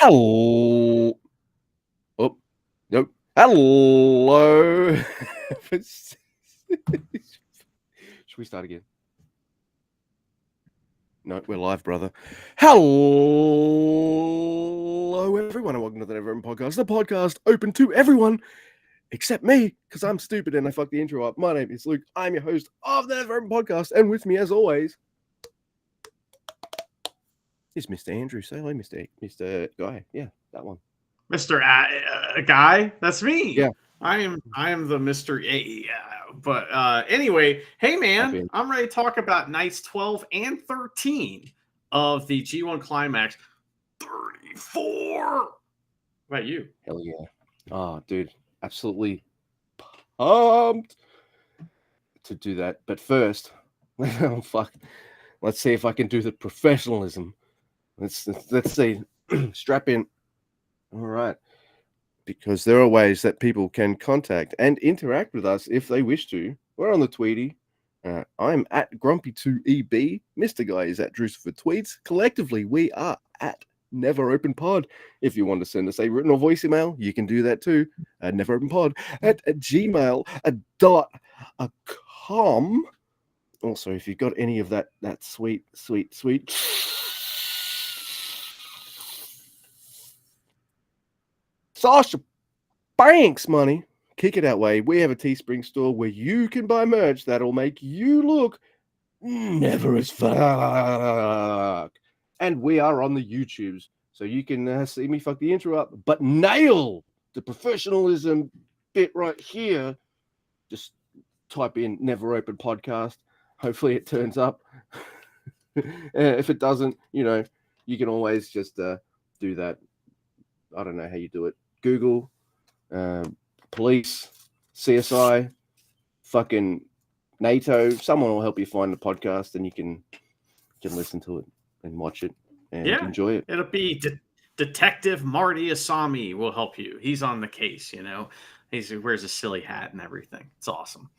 Hello. Oh, nope. Hello. Should we start again? No, we're live, brother. Hello, everyone, and welcome to the Never Open Podcast. The podcast open to everyone except me, because I'm stupid and I fucked the intro up. My name is Luke. I'm your host of the Never Open Podcast, and with me, as always, is Mr. Andrew. Say hello, Mr. Guy. Yeah, that one. Mr. Guy, that's me. Yeah. I am the Mr. But anyway, hey man, I'm ready to talk about nights 12 and 13 of the G1 Climax 34. What about you? Hell yeah. Oh, dude, absolutely pumped to do that. But first, oh fuck, let's see if I can do the professionalism. Let's see. Strap in. All right. Because there are ways that people can contact and interact with us if they wish to. We're on the Tweety. I'm at Grumpy2EB. Mr. Guy is at Druce for Tweets. Collectively, we are at Never Open Pod. If you want to send us a written or voice email, you can do that too. Never Open Pod at gmail.com. Also, if you've got any of that sweet Sasha Banks money, kick it that way. We have a Teespring store where you can buy merch that'll make you look never as fuck. And we are on the YouTubes, so you can see me fuck the intro up, but nail the professionalism bit right here. Just type in Never Open Podcast. Hopefully it turns up. If it doesn't, you can always just do that. I don't know how you do it. Google, police, CSI, fucking NATO. Someone will help you find the podcast, and you can listen to it and watch it and enjoy it. It'll be Detective Marty Asami will help you. He's on the case, He wears a silly hat and everything. It's awesome.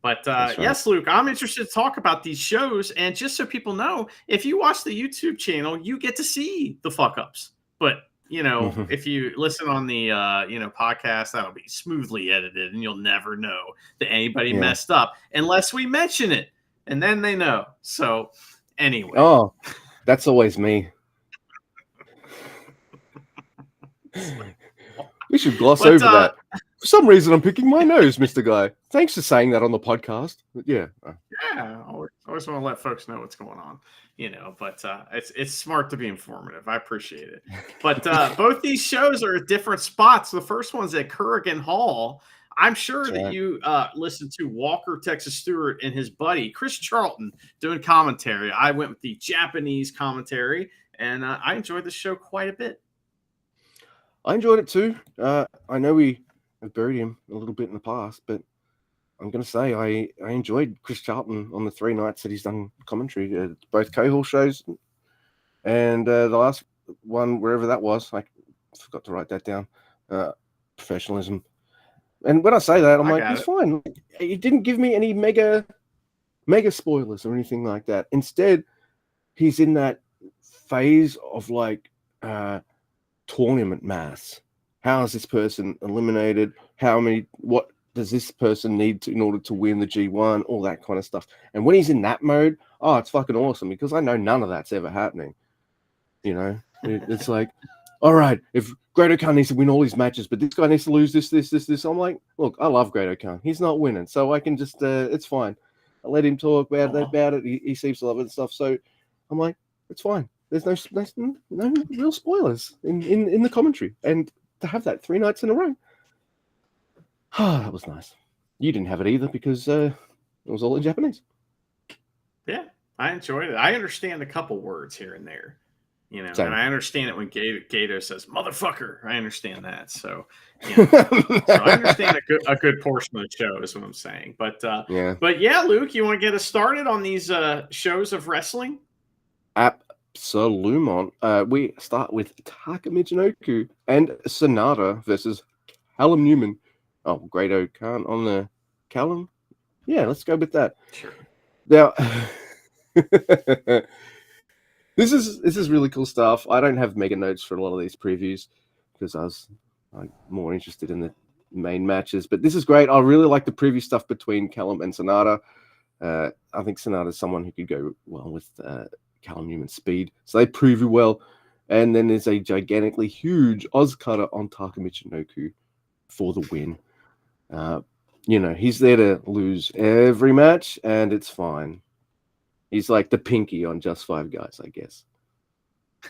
But right. Yes, Luke, I'm interested to talk about these shows. And just so people know, if you watch the YouTube channel, you get to see the fuck ups. But if you listen on the podcast, that'll be smoothly edited, and you'll never know that anybody messed up unless we mention it, and then they know. So anyway, oh, that's always me. We should gloss over that. For some reason, I'm picking my nose, Mr. Guy. Thanks for saying that on the podcast. Yeah. I always want to let folks know what's going on. But it's smart to be informative. I appreciate it. But both these shows are at different spots. The first one's at Kurgan Hall. I'm sure that you listened to Walker Texas Stewart and his buddy Chris Charlton doing commentary. I went with the Japanese commentary, and I enjoyed the show quite a bit. I enjoyed it too. I know we have buried him a little bit in the past, but I'm going to say I enjoyed Chris Charlton on the 3 nights that he's done commentary, both Cohall shows, and the last one, wherever that was, I forgot to write that down, professionalism. And when I say that, I'm like, it's fine. He didn't give me any mega spoilers or anything like that. Instead, he's in that phase of like tournament maths. How is this person eliminated? What does this person need to in order to win the G1? All that kind of stuff. And when he's in that mode, it's fucking awesome, because I know none of that's ever happening. It's like, all right, if Great-O-Khan needs to win all his matches, but this guy needs to lose this. I'm like, look, I love Great-O-Khan. He's not winning, so I can just, it's fine. I let him talk about it. He seems to love it and stuff. So I'm like, it's fine. There's no real spoilers in the commentary. And to have that 3 nights in a row, that was nice. You didn't have it either, because it was all in Japanese. Yeah, I enjoyed it. I understand a couple words here and there, Same. And I understand it when Gato says "motherfucker." I understand that. So, so I understand a good portion of the show is what I'm saying. But Luke, you want to get us started on these shows of wrestling? Absolutely. We start with Taka Michinoku and Sonata versus Callum Newman. Oh, Great-O-Khan on the Callum? Yeah, let's go with that. Sure. Now, This is really cool stuff. I don't have mega notes for a lot of these previews because I was more interested in the main matches. But this is great. I really like the preview stuff between Callum and Sonata. I think Sonata's someone who could go well with Callum Newman's speed. So they preview well. And then there's a gigantically huge Oz cutter on Taka Michinoku for the win. He's there to lose every match, and it's fine. He's like the pinky on Just Five Guys, I guess.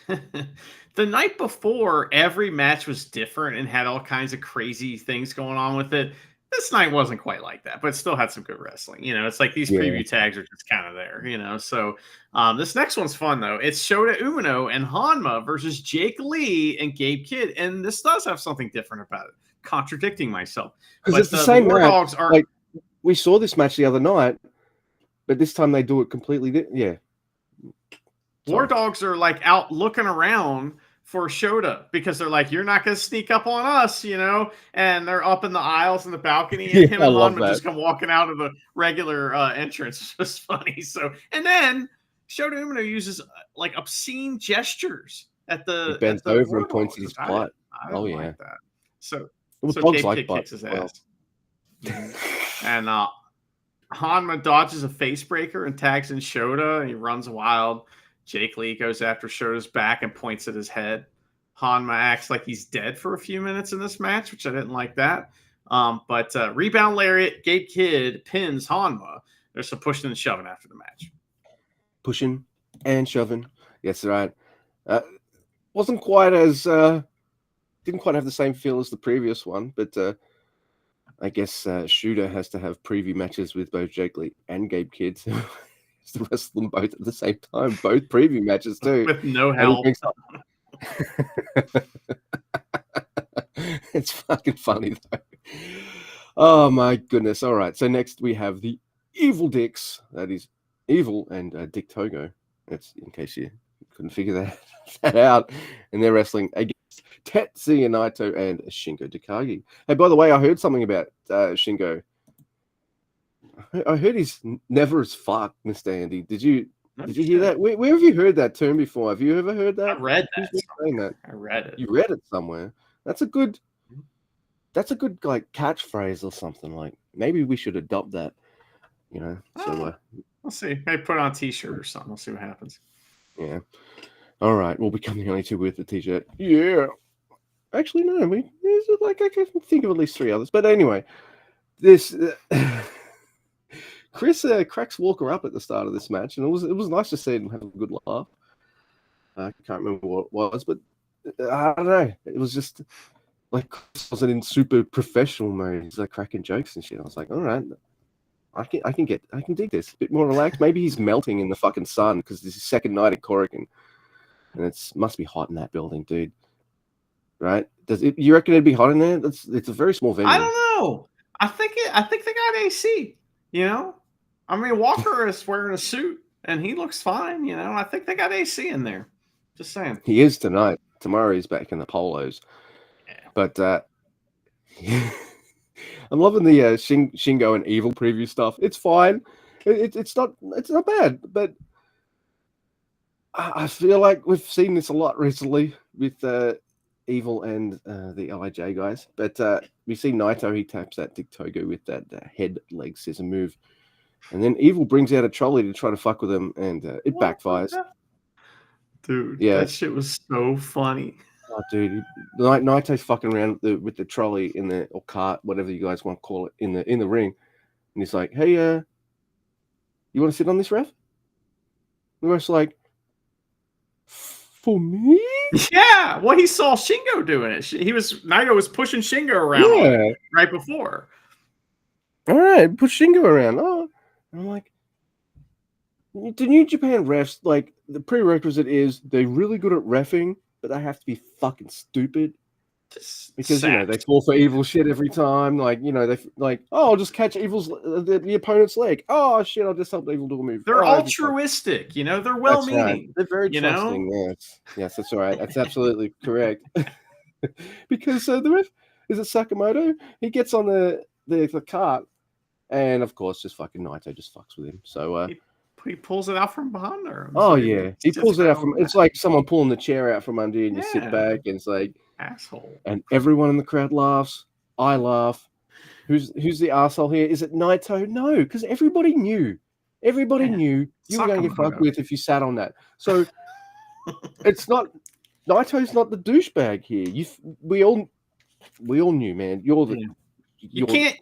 The night before, every match was different and had all kinds of crazy things going on with it. This night wasn't quite like that, but it still had some good wrestling. It's like these preview tags are just kind of there, So this next one's fun, though. It's Shota Umino and Hanma versus Jake Lee and Gabe Kidd. And this does have something different about it. Contradicting myself. Because it's the same match. Dogs are... Like, we saw this match the other night, but this time they do it completely different. Yeah. War Dogs are like out looking around for Shota because they're like, you're not going to sneak up on us, and they're up in the aisles in the balcony, and him and Hanma just come walking out of the regular entrance. It's just funny. So, and then Shota Umino uses like obscene gestures at the. He bends over and points at his butt. I don't like that. So Gabe Kidd kicks his ass. And Hanma dodges a face breaker and tags in Shota, and he runs wild. Jake Lee goes after Shota's back and points at his head. Hanma acts like he's dead for a few minutes in this match, which I didn't like that. But rebound lariat, Gabe Kidd pins Hanma. There's some pushing and shoving after the match. Pushing and shoving. Yes, right. Wasn't quite as... didn't quite have the same feel as the previous one, but I guess Shooter has to have preview matches with both Jake Lee and Gabe Kidd. To wrestle them both at the same time, both preview matches too, with no help. It's fucking funny though. Oh my goodness! All right, so next we have the Evil Dicks. That is Evil and Dick Togo. That's in case you couldn't figure that out. And they're wrestling against Tetsuya Naito and Shingo Takagi. Hey, by the way, I heard something about Shingo. I heard he's never as fuck, Mr. Andy. Did you hear that? Where have you heard that term before? Have you ever heard that? I read that. I read it. You read it somewhere. That's a good like catchphrase or something. Like maybe we should adopt that. So we'll see. Maybe put it on a t-shirt or something. We'll see what happens. Yeah. All right. We'll become the only two with the t-shirt. Yeah. Actually, no. I can think of at least 3 others. But anyway, this. Chris cracks Walker up at the start of this match, and it was nice to see him have a good laugh. I can't remember what it was, but I don't know. It was just like Chris wasn't in super professional mode. He's like cracking jokes and shit. I was like, all right, I can dig this. A bit more relaxed. Maybe he's melting in the fucking sun because this is his second night at Corrigan, and it must be hot in that building, dude. Right? You reckon it'd be hot in there? It's a very small venue. I don't know. I think they got AC. I mean, Walker is wearing a suit, and he looks fine. I think they got AC in there. Just saying. He is tonight. Tomorrow he's back in the polos. Yeah. But I'm loving the Shingo and Evil preview stuff. It's fine. It's not bad. But I feel like we've seen this a lot recently with Evil and the LIJ guys. But we see Naito. He taps that Dick Togo with that head leg scissor move. And then Evil brings out a trolley to try to fuck with him, and it backfires. Dude, that shit was so funny. Oh, dude, Naito's fucking around with the trolley or cart, whatever you guys want to call it, in the ring, and he's like, "Hey, you want to sit on this, ref?" The ref's like, "For me?" Yeah, well, he saw Shingo doing it. Naito was pushing Shingo around right before. All right, push Shingo around. Oh. And I'm like, the New Japan refs, like, the prerequisite is they're really good at reffing, but they have to be fucking stupid. Because, they fall for Evil shit every time. Like, they like, oh, I'll just catch Evil's the opponent's leg. Oh, shit, I'll just help Evil do a move. They're altruistic, they're well-meaning. Right. They're very trusting, Yes, that's right. That's absolutely correct. Because the ref, is it Sakamoto? He gets on the cart. And of course, just fucking Naito just fucks with him. So he he pulls it out from behind her. Oh yeah, he pulls it out from. It's like someone pulling the chair out from under you, and you sit back, and it's like asshole. And everyone in the crowd laughs. I laugh. Who's the asshole here? Is it Naito? No, because everybody knew. Everybody knew you were going to get fucked with if you sat on that. So it's not Naito's not the douchebag here. We all knew, man. You can't.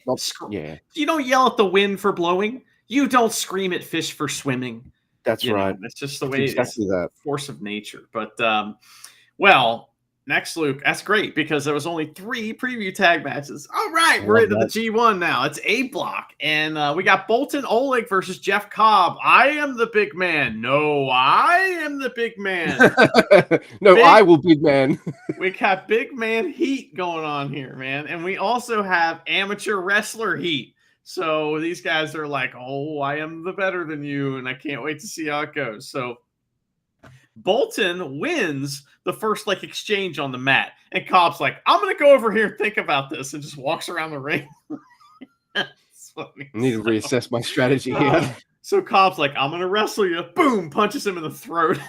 You don't yell at the wind for blowing. You don't scream at fish for swimming. That's right. That's just the way exactly that force of nature. But well. Next, Luke, that's great because there was only 3 preview tag matches. All right, we're into the G1 now. It's A block, and we got Boltin Oleg versus Jeff Cobb. I am the big man. No, I am the big man. I will big man. We got big man heat going on here, man, and we also have amateur wrestler heat. So these guys are like, oh, I am the better than you, and I can't wait to see how it goes. So Boltin wins the first exchange on the mat, and Cobb's like, I'm gonna go over here and think about this, and just walks around the ring. That's funny. I need to reassess my strategy here. So Cobb's like, I'm gonna wrestle you. Boom, punches him in the throat.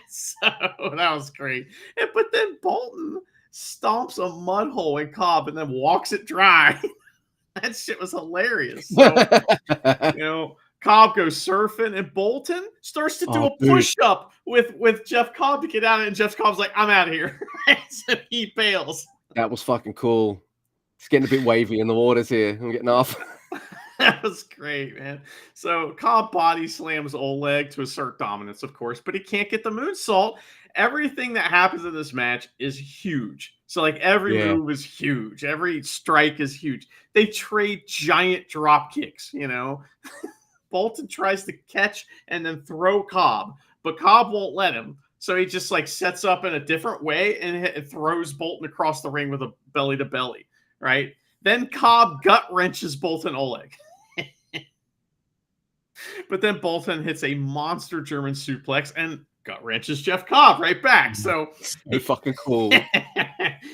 So that was great. But then Boltin stomps a mud hole in Cobb and then walks it dry. That shit was hilarious. So, Cobb goes surfing, and Boltin starts to do a push-up with Jeff Cobb to get out of it, and Jeff Cobb's like, I'm out of here. So he bails. That was fucking cool. It's getting a bit wavy in the waters here. I'm getting off. That was great, man. So Cobb body slams Oleg to assert dominance, of course, but he can't get the moonsault. Everything that happens in this match is huge. So every move is huge. Every strike is huge. They trade giant drop kicks, Boltin tries to catch and then throw Cobb, but Cobb won't let him. So he just sets up in a different way and throws Boltin across the ring with a belly to belly, right? Then Cobb gut wrenches Boltin Oleg. But then Boltin hits a monster German suplex and gut wrenches Jeff Cobb right back. So fucking cool.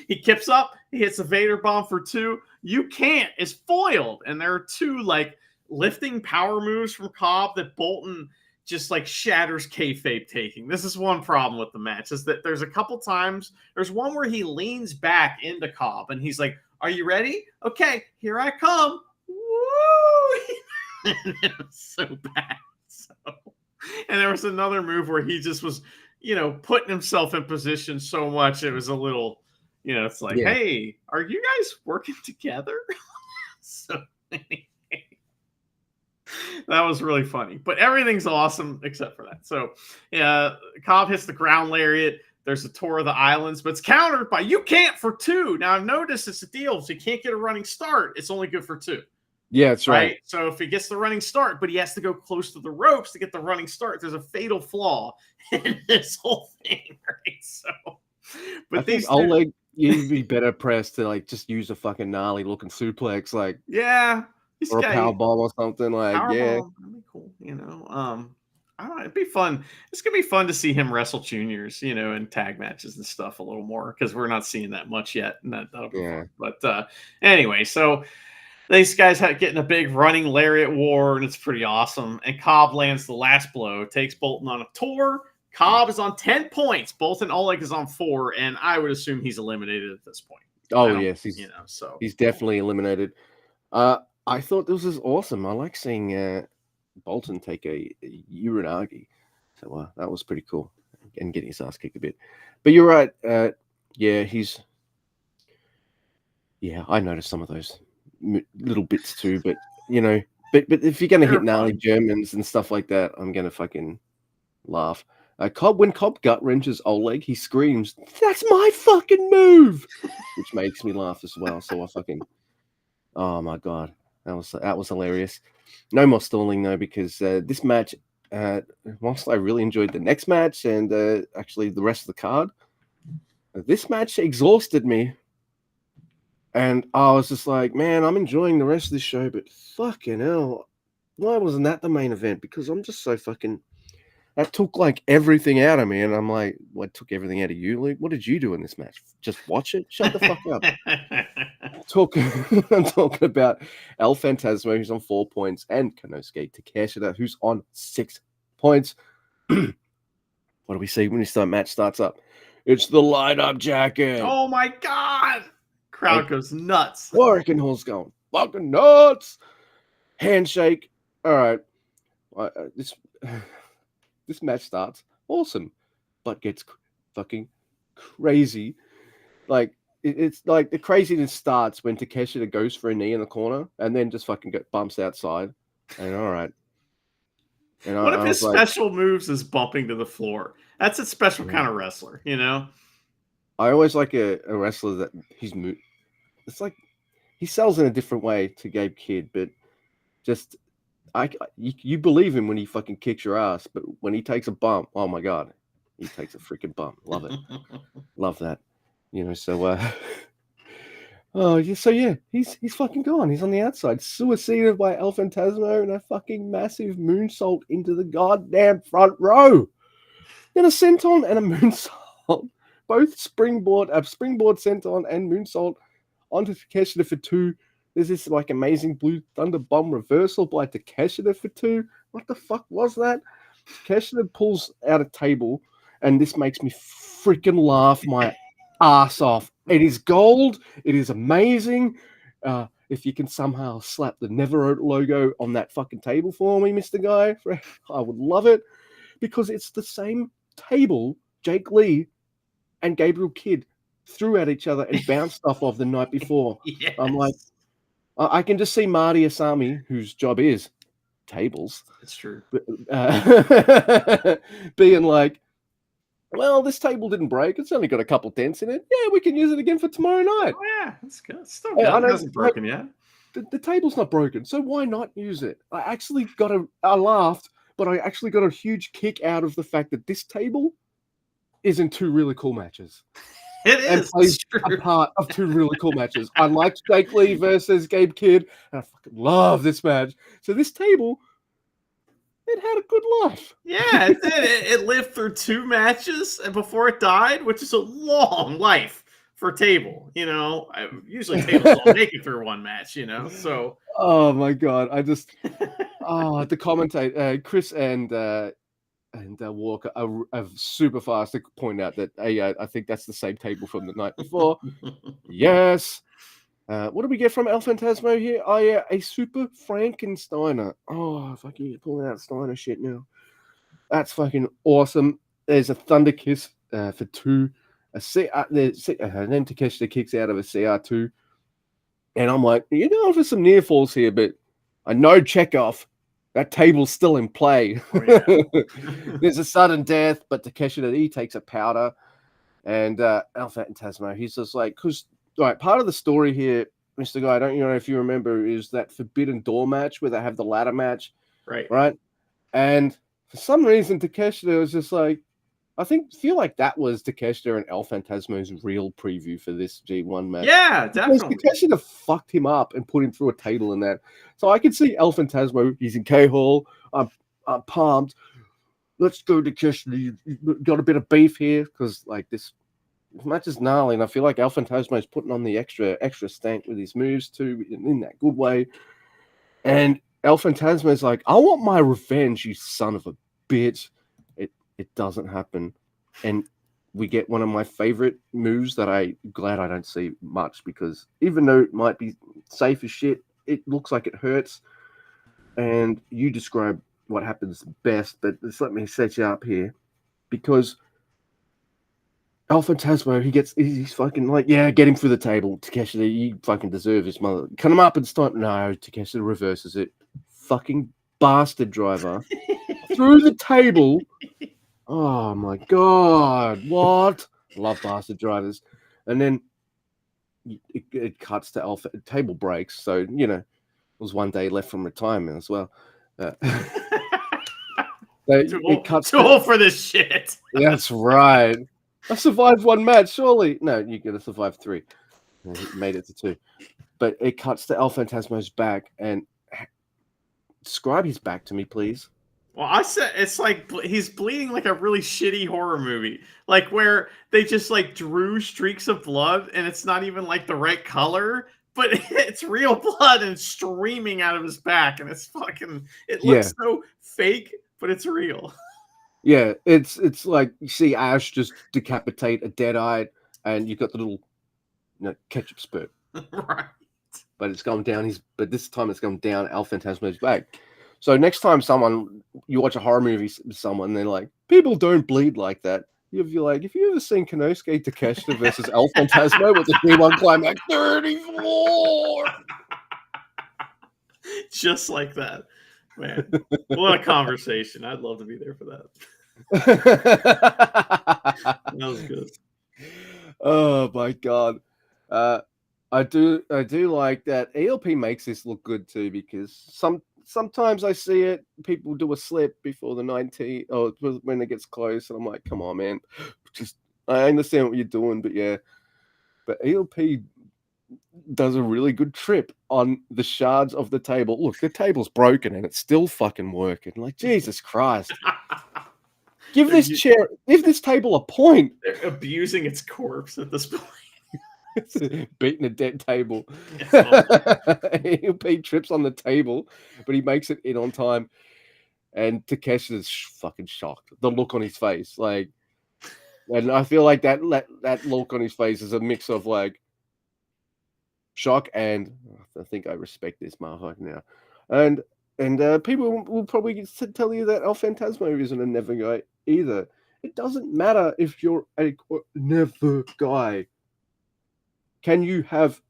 He kips up, he hits a Vader bomb for 2. You can't is foiled. And there are 2 lifting power moves from Cobb that Boltin just shatters kayfabe taking. This is one problem with the match, is that there's a couple times, there's one where he leans back into Cobb and he's like, are you ready? Okay, here I come. Woo! And it was so bad. And there was another move where he just was, putting himself in position so much. It was a little, it's like, hey, are you guys working together? So anyway. That was really funny, but everything's awesome except for that. So, Cobb hits the ground lariat. There's a tour of the islands, but it's countered by you can't for 2. Now, I've noticed it's a deal. If you can't get a running start, it's only good for 2. Yeah, that's right. So if he gets the running start, but he has to go close to the ropes to get the running start, there's a fatal flaw in this whole thing, right? So, but I think Oleg, you'd be better pressed to just use a fucking gnarly looking suplex, or a power bomb or something That'd be cool, I don't know. It'd be fun. It's gonna be fun to see him wrestle juniors, in tag matches and stuff a little more because we're not seeing that much yet. And that'll be fun. But anyway, so these guys getting a big running lariat war, and it's pretty awesome. And Cobb lands the last blow, takes Boltin on a tour. Cobb is on 10 points. Boltin Oleg is on 4, and I would assume he's eliminated at this point. Oh yes, he's definitely eliminated. I thought this was awesome. I like seeing Boltin take a Uranagi. So that was pretty cool. And getting his ass kicked a bit. But you're right. I noticed some of those little bits too. But, but if you're going to hit gnarly Germans and stuff like that, I'm going to fucking laugh. When Cobb gut wrenches Oleg, he screams, "That's my fucking move!" Which makes me laugh as well. So oh my God. That was hilarious. No more stalling though, because this match, whilst I really enjoyed the next match and actually the rest of the card, this match exhausted me. And I was just like, man, I'm enjoying the rest of this show, but fucking hell, why wasn't that the main event? Because I'm just so fucking. That took everything out of me, and I'm like, what took everything out of you, Luke? What did you do in this match? Just watch it? Shut the fuck up. I'm talking about El Phantasmo, who's on 4 points, and Konosuke Takeshita, who's on 6 points. What do we see when this match starts up? It's the light up jacket. Oh my god! Crowd goes nuts. Warwick Hall's going fucking nuts. Handshake. All right. This match starts awesome, but gets fucking crazy. Like it's like the craziness starts when Takeshita goes for a knee in the corner and then just fucking bumps outside. And all right. And what if his special moves is bumping to the floor? That's a special kind of wrestler, you know? I always like a wrestler that it's like he sells in a different way to Gabe Kidd, but just you believe him when he fucking kicks your ass, but when he takes a bump, oh my god, he takes a freaking bump. Love it. Love that. You know, so he's fucking gone. He's on the outside, suicided by El Phantasmo and a fucking massive moonsault into the goddamn front row. Then a senton and a moonsault, both springboard senton and moonsault onto Takeshita for 2. There's this like amazing Blue Thunder Bomb reversal by Takeshita for 2. What the fuck was that? Takeshita pulls out a table, and this makes me freaking laugh my ass off. It is gold. It is amazing. If you can somehow slap the Never logo on that fucking table for me, Mr. Guy, I would love it, because it's the same table Jake Lee and Gabriel Kidd threw at each other and bounced off of the night before. Yes. I'm like, I can just see Marty Asami, whose job is tables. It's true. Being like, well, this table didn't break. It's only got a couple dents in it. Yeah, we can use it again for tomorrow night. Oh, yeah, that's good. It's still good. It hasn't broken yet. The table's not broken, so why not use it? I laughed, but I actually got a huge kick out of the fact that this table is in 2 really cool matches. It is. And plays a part of 2 really cool matches. I liked Jake Lee versus Gabe Kidd, and I fucking love this match. So this table, it had a good life. Yeah, it did. It lived through 2 matches before it died, which is a long life for table. You know, usually tables don't make it through 1 match. You know, so. Oh my god! I just the commentator Chris and Walker are super fast to point out that I think that's the same table from the night before. Yes. What do we get from El Phantasmo here? Oh yeah, a super Frankensteiner. Oh, fucking pulling out Steiner shit now. That's fucking awesome. There's a Thunder Kiss for 2. Then Takeshita kicks out of a CR2. And I'm like, you're going for some near falls here, but I know Chekhov. That table's still in play. Oh, yeah. There's a sudden death, but Takeshita, he takes a powder. And El Phantasmo, he's just like, because, right, part of the story here, Mr. Guy, I don't know if you remember, is that Forbidden Door match where they have the ladder match. Right? And for some reason, Takeshita was just like, feel like that was Takeshita and El Phantasmo's real preview for this G1 match. Yeah, definitely. Because Takeshita fucked him up and put him through a table in that. So I could see El Phantasmo. He's in K-Hall. I'm pumped. Let's go, Takeshita. You got a bit of beef here because like this match is gnarly, and I feel like El Phantasmo is putting on the extra stank with his moves too, in that good way. And El Phantasmo is like, I want my revenge, you son of a bitch. It doesn't happen. And we get one of my favorite moves that I'm glad I don't see much, because even though it might be safe as shit, it looks like it hurts. And you describe what happens best, but just let me set you up here, because El Phantasmo, he's fucking like, yeah, get him through the table. Takeshita, you fucking deserve his mother. Cut him up and stop. No, Takeshita reverses it. Fucking bastard driver through the table. Oh my god, what? Love bastard drivers. And then it cuts to Alpha. Table breaks, so you know, it was 1 day left from retirement as well. It cuts too old for this shit. That's right. I survived 1 match, surely. No, you're gonna survive 3. He made it to 2. But it cuts to El Phantasmo's back, and describe his back to me, please. Well, I said it's like he's bleeding like a really shitty horror movie, like where they just like drew streaks of blood and it's not even like the right color, but it's real blood and streaming out of his back, and it's fucking. It Yeah. looks so fake, but it's real. Yeah, it's like you see Ash just decapitate a Deadite, and you got the little ketchup spurt. Right. But it's gone down but this time it's gone down El Phantasmo's back. So next time you watch a horror movie with someone, they're like, people don't bleed like that. You're like, if you ever seen Konosuke Takeshita versus El Phantasmo with the G1 Climax 34? Just like that. Man, what a conversation. I'd love to be there for that. That was good. Oh my god. I do like that ELP makes this look good too, because sometimes I see it, people do a slip before the 19 or when it gets close, and I'm like, come on, man. Just I understand what you're doing, but yeah. But ELP does a really good trip on the shards of the table. Look, the table's broken and it's still fucking working. Like, Jesus Christ. Give this table a point. They're abusing its corpse at this point. Beating a dead table. Yes. He trips on the table, but he makes it in on time. And Takeshi's fucking shocked. The look on his face, like, and I feel like that look on his face is a mix of like shock and I think I respect this motherfucker now. And people will probably tell you that El Phantasmo isn't a never guy either. It doesn't matter if you're a never guy. Can you have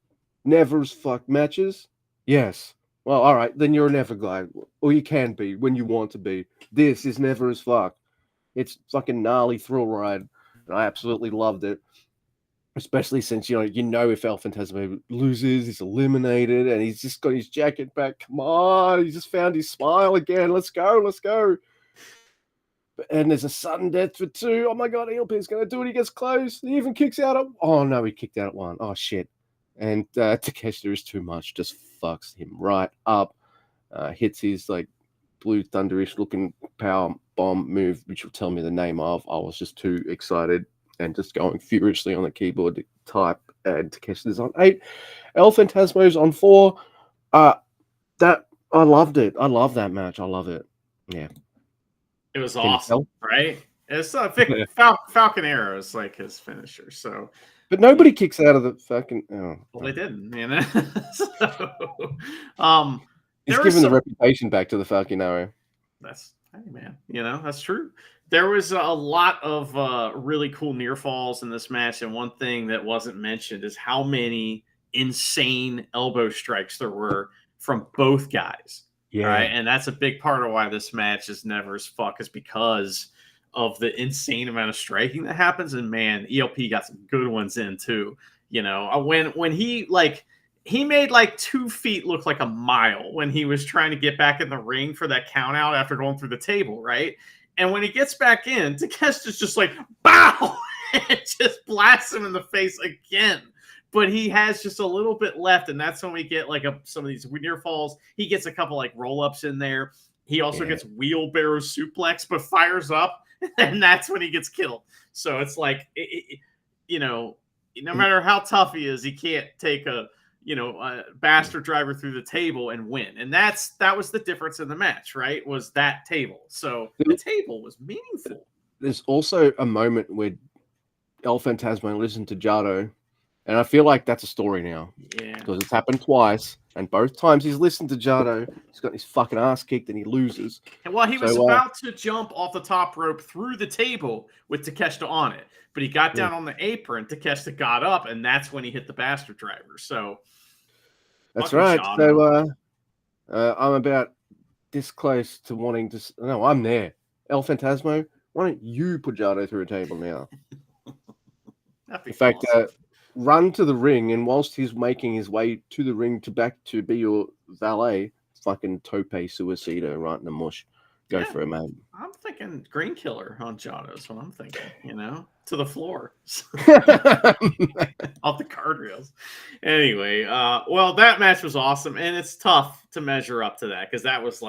never as fuck matches? Yes. Well, all right, then you're a never guy. Or you can be when you want to be. This is never as fuck. It's fucking gnarly thrill ride. And I absolutely loved it. Especially since, you know if El Phantasmo loses, he's eliminated, and he's just got his jacket back. Come on, he just found his smile again. Let's go. And there's a sudden death for 2. Oh my god, ELP's going to do it. He gets close. He even kicks out at... Oh no, he kicked out at 1. Oh shit. And Takeshita is too much. Just fucks him right up. Hits his like blue thunderish looking power bomb move, which will tell me the name of. I was just too excited and just going furiously on the keyboard to type. And Takeshita's on 8. El Phantasmo's on 4. That I loved it. I love that match. I love it. Yeah. It was awesome, right? It's Falcon Arrow is like his finisher. So, but nobody kicks out of the fucking. Oh, well, they didn't, you know. He's given the reputation back to the Falcon Arrow. That's hey man, that's true. There was a lot of really cool near falls in this match, and one thing that wasn't mentioned is how many insane elbow strikes there were from both guys. Yeah. Right. And that's a big part of why this match is never as fuck, is because of the insane amount of striking that happens. And man, ELP got some good ones in too. When he made like 2 feet look like a mile when he was trying to get back in the ring for that count out after going through the table. Right. And when he gets back in, Takeshita's just like, bow, and just blasts him in the face again. But he has just a little bit left, and that's when we get like some of these near falls. He gets a couple like roll-ups in there. He also gets wheelbarrow suplex, but fires up, and that's when he gets killed. So it's like, no matter how tough he is, he can't take a bastard driver through the table and win. And that was the difference in the match, right? Was that table. So the table was meaningful. There's also a moment where El Phantasmo listened to Jado. And I feel like that's a story now. Yeah. Because it's happened twice. And both times he's listened to Jado, he's got his fucking ass kicked and he loses. And well, he was about to jump off the top rope through the table with Takeshita on it. But he got down on the apron. Takeshita got up, and that's when he hit the bastard driver. So that's right. Jado. So I'm about this close to wanting to... No, I'm there. El Phantasmo, why don't you put Jado through a table now? In fact... awesome. Run to the ring, and whilst he's making his way to the ring back to be your valet, fucking tope suicido right in the mush. Go for it, man. I'm thinking green killer on Jado is what I'm thinking, to the floor. Off the guardrails. Anyway, well, that match was awesome, and it's tough to measure up to that, because that was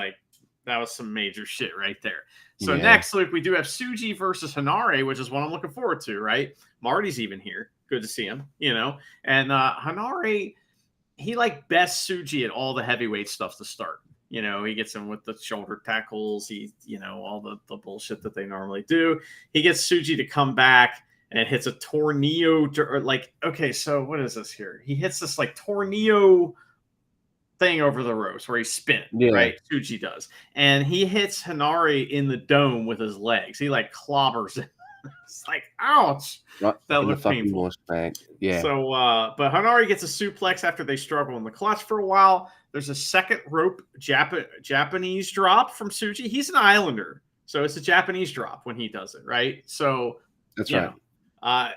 some major shit right there. So next, Luke, we do have Tsuji versus Hanare, which is what I'm looking forward to, right? Marty's even here. Good to see him, And Hanare, he like bests Tsuji at all the heavyweight stuff to start. You know, he gets him with the shoulder tackles. He, you know, all the bullshit that they normally do. He gets Tsuji to come back and hits a tornado. Or like, okay, so what is this here? He hits this like tornado thing over the ropes where he spins, right? Tsuji does. And he hits Hanari in the dome with his legs. He like clobbers it. It's like, ouch. Right That in the looked fucking painful. wash bag. Yeah. So, but Hanari gets a suplex after they struggle in the clutch for a while. There's a second rope Japanese drop from Tsuji. He's an Islander, so it's a Japanese drop when he does it, right? So that's right.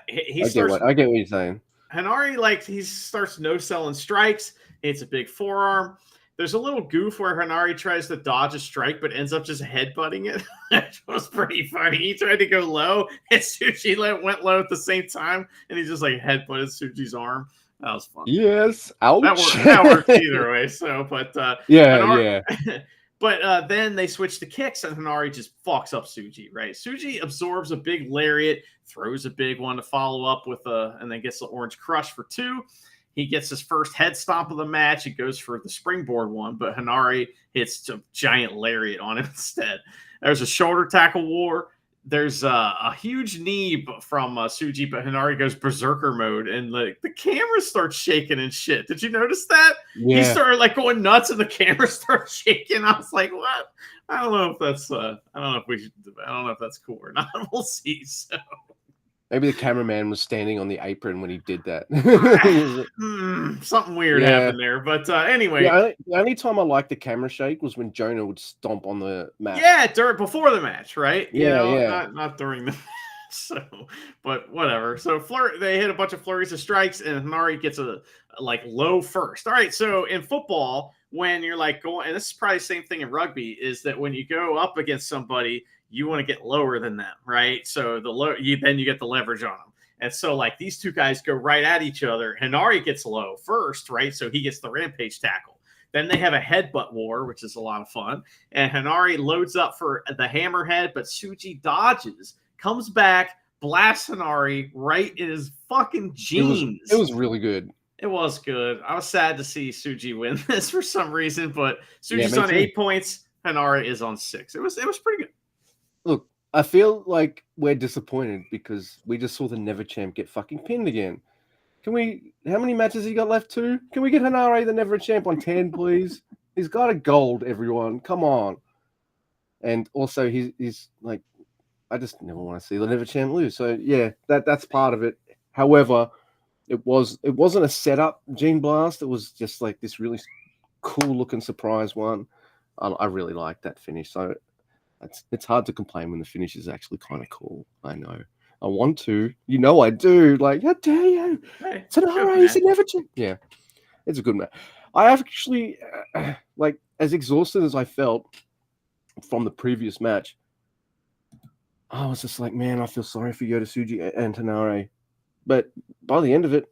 He I starts. I get what you're saying. Hanari, like, he starts no selling strikes. It's a big forearm. There's a little goof where Hanari tries to dodge a strike, but ends up just headbutting it. It was pretty funny. He tried to go low, and Tsuji went low at the same time, and he just like headbutted Tsuji's arm. That was fun. Yes, ouch. That worked either way. So, but yeah. But then they switch to kicks, and Hanari just fucks up Tsuji. Right? Tsuji absorbs a big lariat, throws a big one to follow up with and then gets the orange crush for 2. He gets his first head stomp of the match. He goes for the springboard one, but Hanari hits a giant lariat on him instead. There's a shoulder tackle war. There's a huge knee from Tsuji, but Hanari goes berserker mode, and like the camera starts shaking and shit. Did you notice that? Yeah. He started like going nuts, and the camera starts shaking. I was like, "What?" I don't know if that's I don't know if that's cool or not. We'll see. So. Maybe the cameraman was standing on the apron when he did that. Something weird happened there. But anyway. The only time I liked the camera shake was when Jonah would stomp on the mat. Yeah, before the match, right? Yeah. Not during the match. So, but whatever. So they hit a bunch of flurries of strikes, and Hanari gets a like low first. All right, so in football, when you're like going, and this is probably the same thing in rugby, is that when you go up against somebody, you want to get lower than them, right? So then you get the leverage on them. And so like these two guys go right at each other. Hanari gets low first, right? So he gets the rampage tackle. Then they have a headbutt war, which is a lot of fun. And Hanari loads up for the hammerhead, but Tsuji dodges, comes back, blasts Hanari right in his fucking jeans. It was really good. It was good. I was sad to see Tsuji win this for some reason, but Tsuji's on 8 points. Hanari is on 6. It was pretty good. Look, I feel like we're disappointed because we just saw the Never Champ get fucking pinned again. How many matches he got left? 2? Can we get Hanari the Never Champ on 10, please? He's got a gold, everyone. Come on. And also, he's like, I just never want to see the Never Champ lose. So yeah, that's part of it. However, it wasn't a setup Gene Blast. It was just like this really cool looking surprise one. I really like that finish. So it's hard to complain when the finish is actually kind of cool. I know. I want to. You know I do. Like, how dare you? Hey, it's a Never Champ. Yeah, it's a good match. I actually, like, as exhausted as I felt from the previous match, I was just like, man, I feel sorry for Yota Tsuji and Hanari. But by the end of it,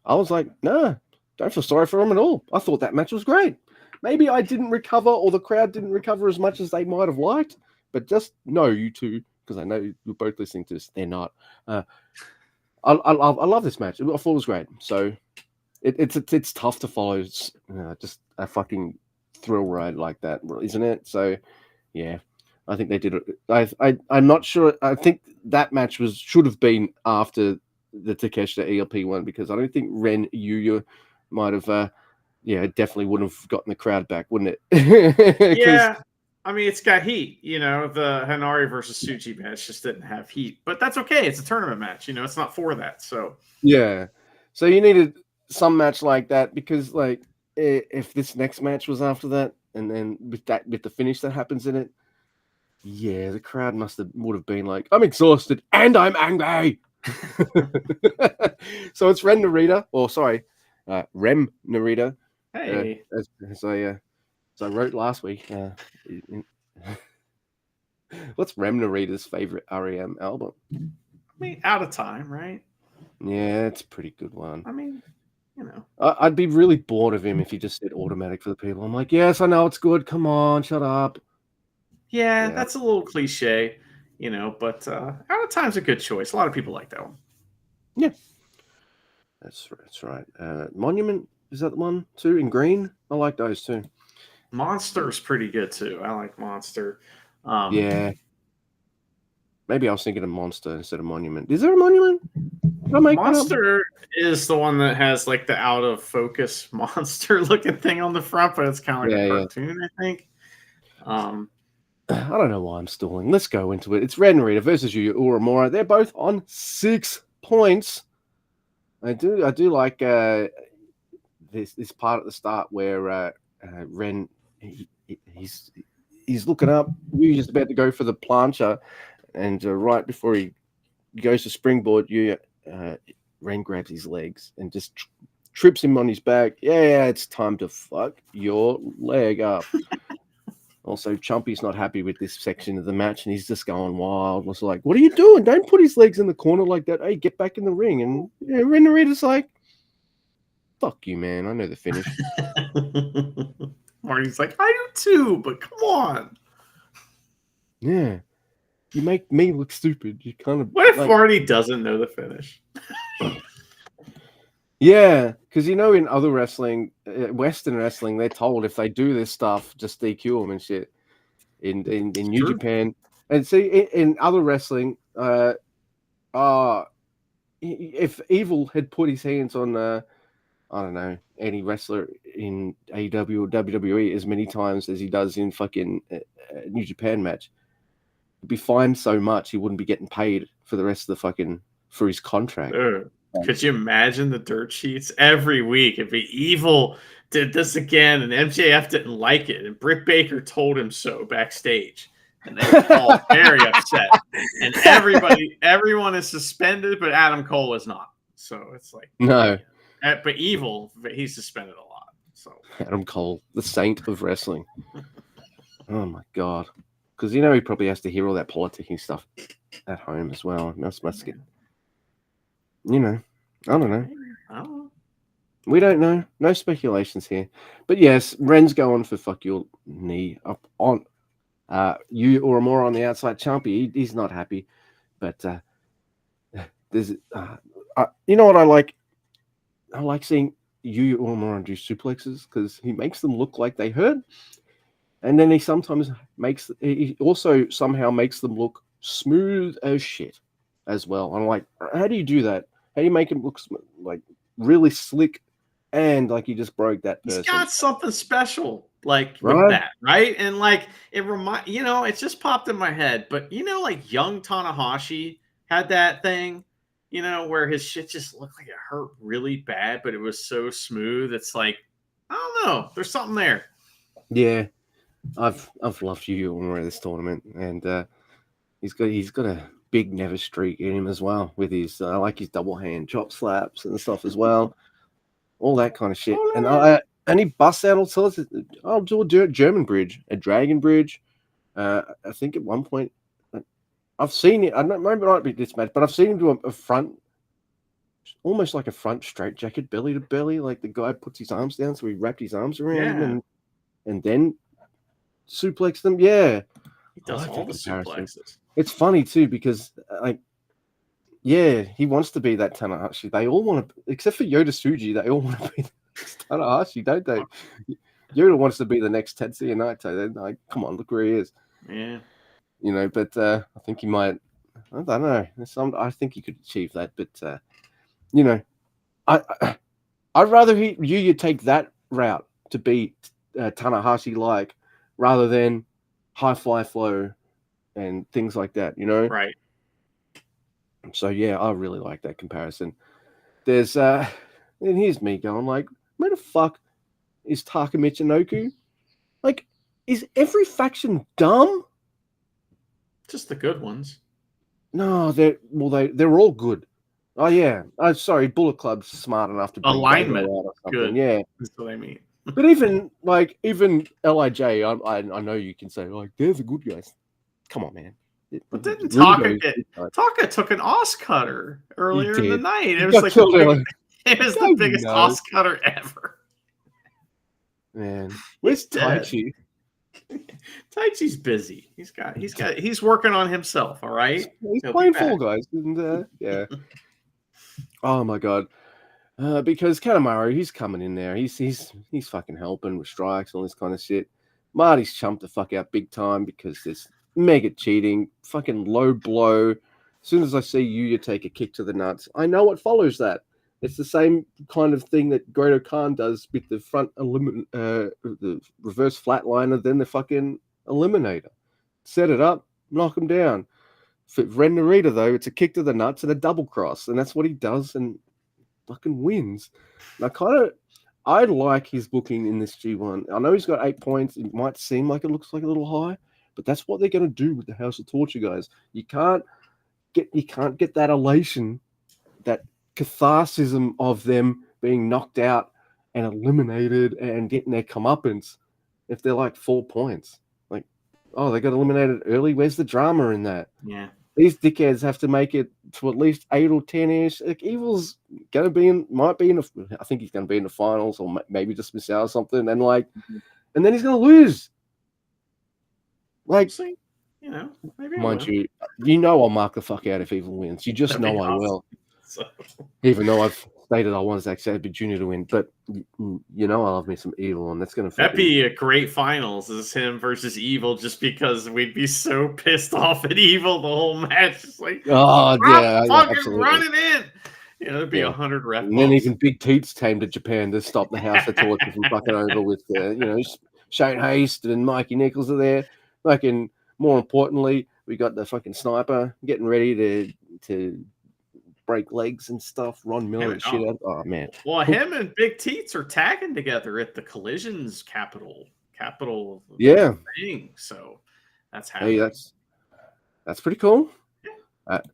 I was like, nah, don't feel sorry for him at all. I thought that match was great. Maybe I didn't recover, or the crowd didn't recover as much as they might have liked. But just know, you two, because I know you're both listening to this, they're not. I love this match. I thought it was great. So it's tough to follow just a fucking thrill ride like that, isn't it? So yeah, I think they did it. I'm not sure. I think that match should have been after the Takeshita ELP one, because I don't think Ren Yuya might have. It definitely would have gotten the crowd back, wouldn't it? Yeah. I mean, it's got heat, the Hanari versus Tsuji match just didn't have heat, but that's okay. It's a tournament match, it's not for that. So yeah, so you needed some match like that, because like if this next match was after that, and then with the finish that happens in it, yeah, the crowd would have been like, I'm exhausted and I'm angry. So it's Rem Narita. Hey, as I wrote last week. What's Rem Narita's favorite REM album? I mean, Out of Time, right? Yeah, it's a pretty good one. I mean, I'd be really bored of him if he just said Automatic for the People. I'm like, yes, I know it's good. Come on, shut up. Yeah, that's a little cliche, but Out of Time's a good choice. A lot of people like that one. Yeah. That's right. Monument, Is that the one too in green? I like those too. Monster's pretty good too. I like Monster. Yeah. Maybe I was thinking of Monster instead of Monument. Is there a Monument? Did I make that up? Monster is the one that has like the out of focus monster looking thing on the front, but it's kind of like a cartoon, I think. I don't know why I'm stalling. Let's go into it. It's Red Narita versus Yu Uemura. They're both on 6 points. I do like this part at the start where Ren he's looking up. Yu's just about to go for the plancha, and right before he goes to springboard, Ren grabs his legs and just trips him on his back. Yeah, it's time to fuck your leg up. Also, Chumpy's not happy with this section of the match, and he's just going wild. Was like, "What are you doing? Don't put his legs in the corner like that. Hey, get back in the ring." And Ren Narita's like, "Fuck you, man. I know the finish." Marty's like, "I do too, but come on." Yeah, you make me look stupid. You kind of. What if Marty doesn't know the finish? Yeah, because in other wrestling, Western wrestling, they're told if they do this stuff, just DQ them and shit. In New Japan, and see in other wrestling, if Evil had put his hands on I don't know, any wrestler in AEW or WWE as many times as he does in fucking New Japan match, he'd be fined so much he wouldn't be getting paid for the rest of for his contract. Could you imagine the dirt sheets every week? If Evil did this again and MJF didn't like it, and Britt Baker told him so backstage, and they were all very upset, and everyone is suspended, but Adam Cole is not. So it's like no, but Evil, he's suspended a lot. So Adam Cole, the saint of wrestling. Oh my god, because he probably has to hear all that politicking stuff at home as well. Must get. I don't know. We don't know. No speculations here. But yes, Ren's going for fuck your knee up on you or more on the outside. Chumpy, he's not happy. But there's you know what I like? I like seeing Yu Uemura do suplexes because he makes them look like they hurt. And then he also somehow makes them look smooth as shit as well. I'm like, how do you do that? How do you make him look like really slick and like he just broke that person? He's got something special with that, right? And it just popped in my head. But like young Tanahashi had that thing, where his shit just looked like it hurt really bad, but it was so smooth. It's like, I don't know. There's something there. Yeah. I've loved Yu this tournament, and he's got a big never streak in him as well with his I like his double hand chop slaps and stuff as well, all that kind of shit. And he busts out all sorts of, I'll do a German bridge, a dragon bridge. I think at one point I've seen it. I don't maybe it might be this match, but I've seen him do a front, almost like a front straight jacket, belly to belly, like the guy puts his arms down, so he wrapped his arms around him and then suplex them. Yeah, he does all the suplexes. It's funny too because he wants to be that Tanahashi. They all want to, except for Yoda Tsuji. They all want to be Tanahashi, don't they? Yoda wants to be the next Tetsuya Naito. They're like, come on, look where he is. Yeah, but I think he might. I don't know. I think he could achieve that, but I'd rather you take that route to be Tanahashi like, rather than high fly flow and things like that, Right. So yeah, I really like that comparison. There's and here's me going like, where the fuck is Taka Michinoku? Like, is every faction dumb? Just the good ones. No, they're all good. Oh yeah. Oh, sorry, Bullet Club's smart enough to bring alignment or something. Good. Yeah, that's what I mean. But even LIJ, I know you can say like, there's a good guys. Come on, man. But didn't Taka took an Os cutter earlier in the night? It was like the biggest Os cutter ever. Man, where's Taichi? Taichi's busy. He's working on himself. All right, he's playing Fall Guys, and yeah. Oh my god. Because Kanemaru, he's coming in there. He's fucking helping with strikes and all this kind of shit. Marty's chumped the fuck out big time because there's mega cheating, fucking low blow. As soon as I see Yuya take a kick to the nuts, I know what follows that. It's the same kind of thing that Goto Khan does with the the reverse flatliner, then the fucking eliminator. Set it up, knock him down. For Ren Narita, though, it's a kick to the nuts and a double cross, and that's what he does and fucking wins. And I like his booking in this G1. I know he's got 8 points. It might seem like it looks like a little high, but that's what they're going to do with the House of Torture guys. You can't get that elation, that catharsism of them being knocked out and eliminated and getting their comeuppance if they're like 4 points. Like, oh, they got eliminated early. Where's the drama in that? Yeah. These dickheads have to make it to at least 8 or 10-ish. Like, Evil's going to be I think he's going to be in the finals or maybe just miss out or something. And and then he's going to lose. Like, see, maybe mind you, I'll mark the fuck out if Evil wins. You just know I will. So. Even though I've stated I want Zack Sabre Jr. to win, but I love me some Evil, and that's going to. That'd be a great finals. Is him versus Evil, just because we'd be so pissed off at Evil the whole match. It's like, fucking running in. There'd be 100 ref. And then even Big Teats came to Japan to stop the House of Torture from fucking over with. Shane Haste and Mikey Nichols are there. Fucking more importantly, we got the fucking sniper getting ready to break legs and stuff. Ron Miller and shit. Oh man. Well, him and Big Teats are tagging together at the Collisions capital. Thing. So that's happening. Hey, that's pretty cool.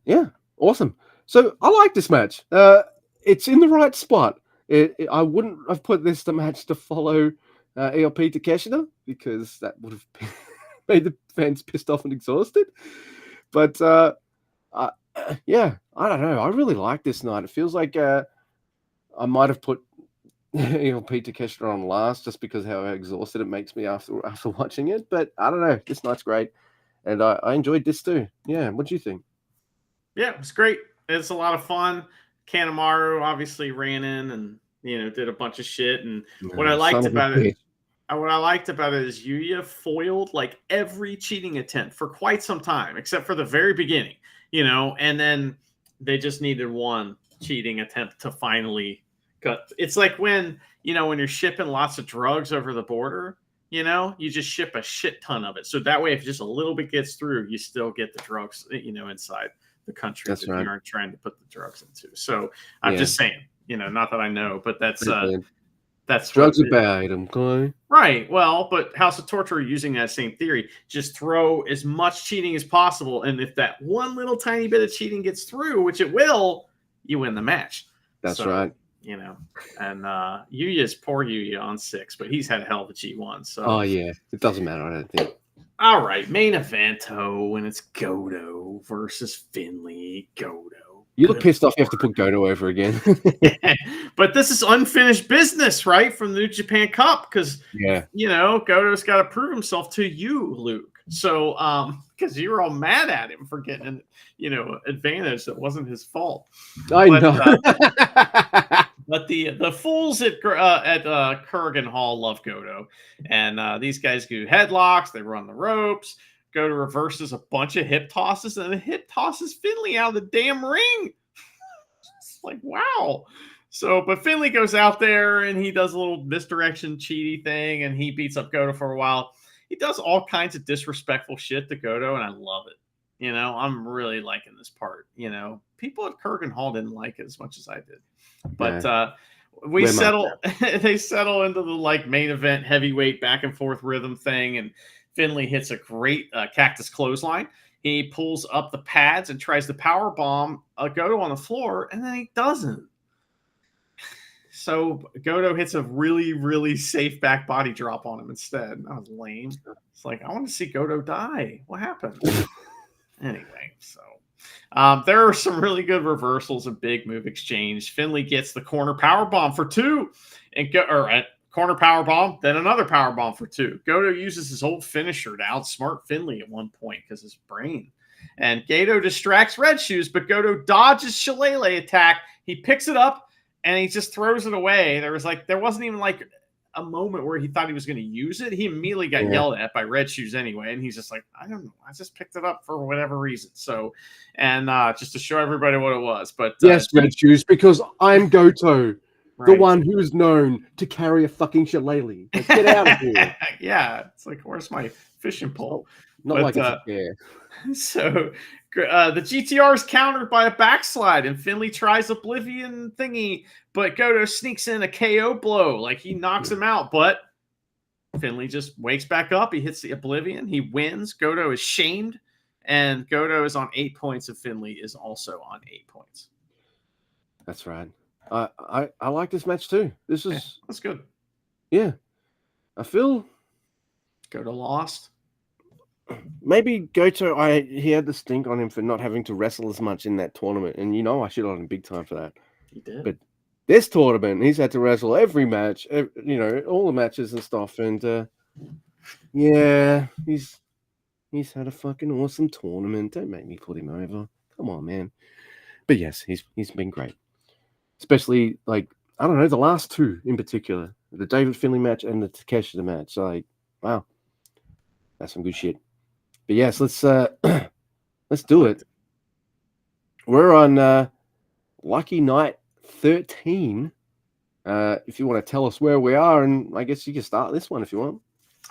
Yeah, awesome. So I like this match. It's in the right spot. I wouldn't have put this the match to follow ELP Takeshita because that would have made the fans pissed off and exhausted. But yeah, I don't know. I really like this night. It feels like I might have put ELP Takeshita on last just because how exhausted it makes me after watching it. But I don't know. This night's great. And I enjoyed this too. Yeah, what do you think? Yeah, it was great. It's a lot of fun. Kanemaru obviously ran in and did a bunch of shit. And what I liked about it is Yuya foiled like every cheating attempt for quite some time, except for the very beginning. And then they just needed one cheating attempt to finally cut. It's like when you're shipping lots of drugs over the border, you just ship a shit ton of it. So that way, if just a little bit gets through, you still get the drugs, inside the country that you aren't trying to put the drugs into. So I'm just saying, not that I know, but that's drugs are bad. Okay. Right. Well, but House of Torture using that same theory, just throw as much cheating as possible. And if that one little tiny bit of cheating gets through, which it will, you win the match. That's right. And Yuya's poor Yuya on 6, but he's had a hell of a G1. So oh yeah, it doesn't matter. I don't think. All right, main evento, and it's Goto versus Finley. Goto. You look pissed off you have to put Goto over again. But this is unfinished business, right? From the New Japan Cup, because Goto's got to prove himself to you, Luke. So because you were all mad at him for getting an advantage that wasn't his fault. I know. But the fools at Kurgan Hall love Goto, and these guys do headlocks. They run the ropes. Goto reverses a bunch of hip tosses, and the hip tosses Finley out of the damn ring. It's like, wow. So, but Finley goes out there and he does a little misdirection cheaty thing, and he beats up Goto for a while. He does all kinds of disrespectful shit to Goto, and I love it. I'm really liking this part. People at Kurgan Hall didn't like it as much as I did. But they settle into the main event heavyweight back and forth rhythm thing, and Finley hits a great cactus clothesline. He pulls up the pads and tries to power bomb Goto on the floor, and then he doesn't. So Goto hits a really, really safe back body drop on him instead. That was lame. It's like, I want to see Goto die. What happened? Anyway, so there are some really good reversals and big move exchange. Finley gets the corner power bomb for 2, and corner power bomb, then another power bomb for 2. Goto uses his old finisher to outsmart Finley at one point because his brain. And Goto distracts Red Shoes, but Goto dodges Shillelagh attack. He picks it up and he just throws it away. There wasn't even like a moment where he thought he was going to use it. He immediately got yelled at by Red Shoes anyway, and he's just like, I don't know, I just picked it up for whatever reason. So, and just to show everybody what it was. But yes, Red Shoes, because I'm Goto, the right. one who is known to carry a fucking shillelagh. Like, get out of here. Yeah, it's like, where's my fishing pole? Not like it's a chair. So the GTR is countered by a backslide, and Finley tries Oblivion thingy, but Goto sneaks in a KO blow. Like, he knocks him out, but Finley just wakes back up. He hits the Oblivion. He wins. Goto is shamed, and Goto is on 8 points, and Finley is also on 8 points. That's right. I like this match too. That's good. Yeah. I feel Goto lost. Maybe Goto, he had the stink on him for not having to wrestle as much in that tournament. And, I shit on him big time for that. He did. But this tournament, he's had to wrestle every match, all the matches and stuff. And, yeah, he's had a fucking awesome tournament. Don't make me put him over. Come on, man. But, yes, he's been great. Especially, like, I don't know, the last two in particular. The David Finley match and the Takeshita match. Like, wow. That's some good shit. But yes, let's do it. We're on lucky night 13. If you want to tell us where we are, and I guess you can start this one if you want.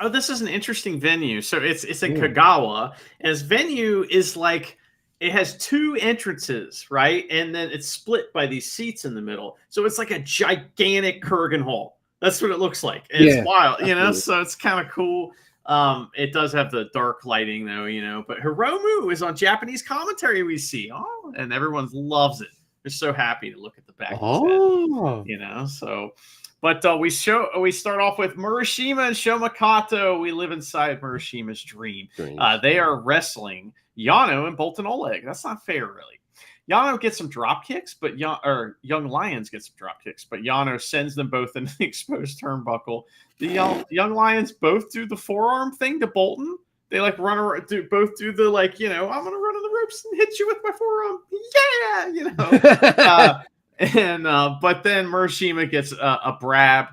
Oh, this is an interesting venue. So it's in Kagawa, and this venue is like, it has two entrances, right? And then it's split by these seats in the middle. So it's like a gigantic Kurgan Hall. That's what it looks like. And it's wild, so it's kind of cool. It does have the dark lighting though, but Hiromu is on Japanese commentary, we see. Oh, and everyone loves it. They're so happy to look at the back of his head, so. But we start off with Murashima and Shoma Kato. We live inside Murashima's dream. They are wrestling Yano and Bolton Oleg. That's not fair, really. Yano gets some drop kicks, but Young Lions get some drop kicks, but Yano sends them both into the exposed turnbuckle. The Young Lions both do the forearm thing to Bolton. They like run around, both do the I'm gonna run on the ropes and hit you with my forearm. Yeah, but then Murashima gets a brab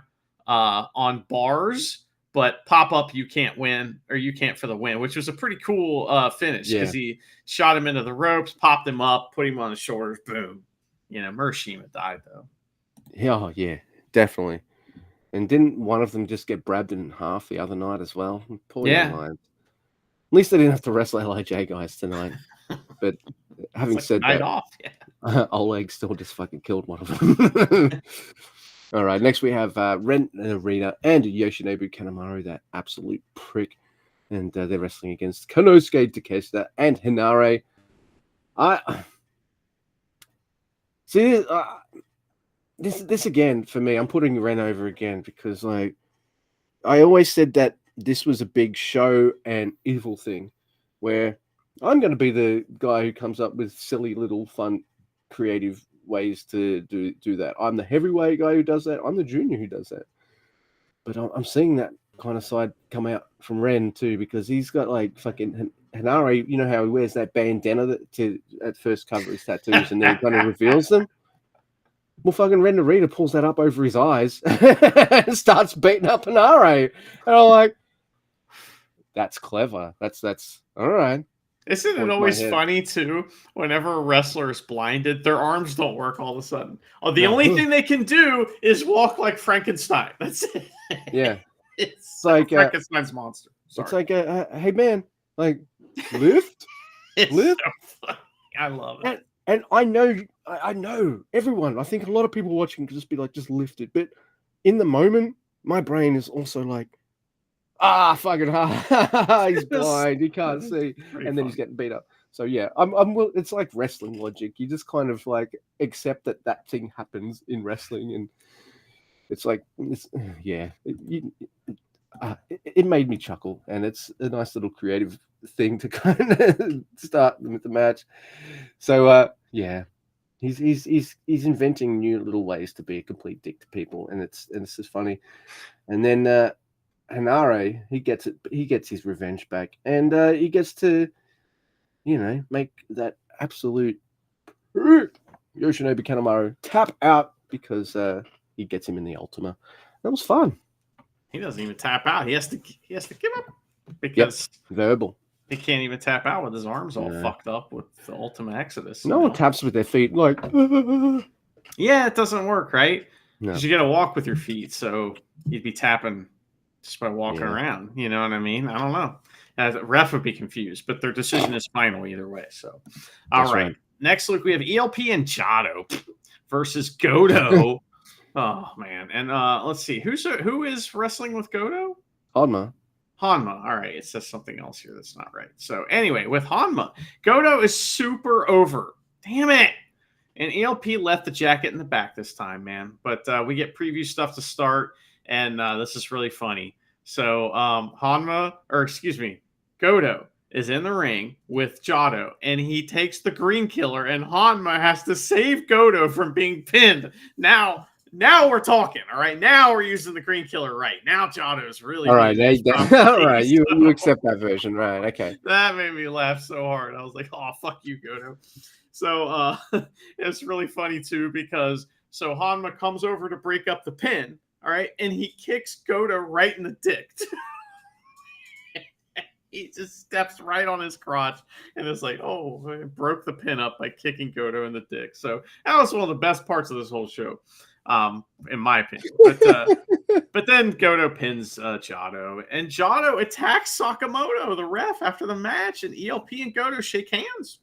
on bars. But pop up, you can't win, or you can't for the win, which was a pretty cool finish because he shot him into the ropes, popped him up, put him on his shoulders, boom. Murashima died though. Yeah, definitely. And didn't one of them just get brabbed in half the other night as well? Poor Young Lions. At least they didn't have to wrestle LIJ guys tonight. But having said that, Oleg still just fucking killed one of them. All right, next we have Ren Narita and Yoshinobu Kanemaru, that absolute prick. And they're wrestling against Konosuke Takeshita and Hinare. See, this again, for me, I'm putting Ren over again because, like, I always said that this was a big show and evil thing where I'm going to be the guy who comes up with silly little fun, creative ways to do that. I'm the heavyweight guy who does that. I'm the junior who does that. But I'm seeing that kind of side come out from Ren too, because he's got like fucking Hinare. You know how he wears that bandana at first cover his tattoos and then he kind of reveals them. Well, fucking Ren Narita pulls that up over his eyes and starts beating up Hinare. And I'm like, that's clever. That's all right. Isn't it always funny, too, whenever a wrestler is blinded, their arms don't work all of a sudden. Oh, the only thing they can do is walk like Frankenstein. That's it. Yeah. It's like Frankenstein's monster. Sorry. It's like, hey, man, like, lift? Lift? So I love it. And I know everyone, I think a lot of people watching could just be like, just lift it. But in the moment, my brain is also like, fucking he's blind, he can't see, and then he's getting beat up. So yeah, it's like wrestling logic. You just kind of like accept that thing happens in wrestling, and it's like, it made me chuckle, and it's a nice little creative thing to kind of start with the match. So yeah, he's inventing new little ways to be a complete dick to people, and it's just funny. And then Hinare, he gets his revenge back, and he gets to, make that absolute Yoshinobu Kanemaru tap out because he gets him in the Ultima. That was fun. He doesn't even tap out. He has to give up because verbal. He can't even tap out with his arms all fucked up with the Ultima Exodus. No one taps with their feet like. Yeah, it doesn't work, right? No. Because you got to walk with your feet, so you'd be tapping just by walking around. You know what I mean? I don't know. The ref would be confused, but their decision is final either way. So, all right. Next, look, we have ELP and Jado versus Goto. Oh man, and let's see who is wrestling with Goto? Hanma. All right, it says something else here that's not right. So anyway, with Hanma, Goto is super over. Damn it. And ELP left the jacket in the back this time, man. But we get preview stuff to start, and this is really funny. So Goto is in the ring with Jado, and he takes the green killer, and Hanma has to save Goto from being pinned. Now we're talking, all right? Now we're using the green killer right. Now Jado's really... All right, all right, you accept that version, right, okay. That made me laugh so hard. I was like, oh, fuck you, Goto. So it's really funny, too, because Hanma comes over to break up the pin, all right? And he kicks Goto right in the dick. He just steps right on his crotch and is like, oh, I broke the pin up by kicking Goto in the dick. So that was one of the best parts of this whole show. In my opinion. But then Goto pins Jado, and Jado attacks Sakamoto, the ref, after the match, and ELP and Goto shake hands.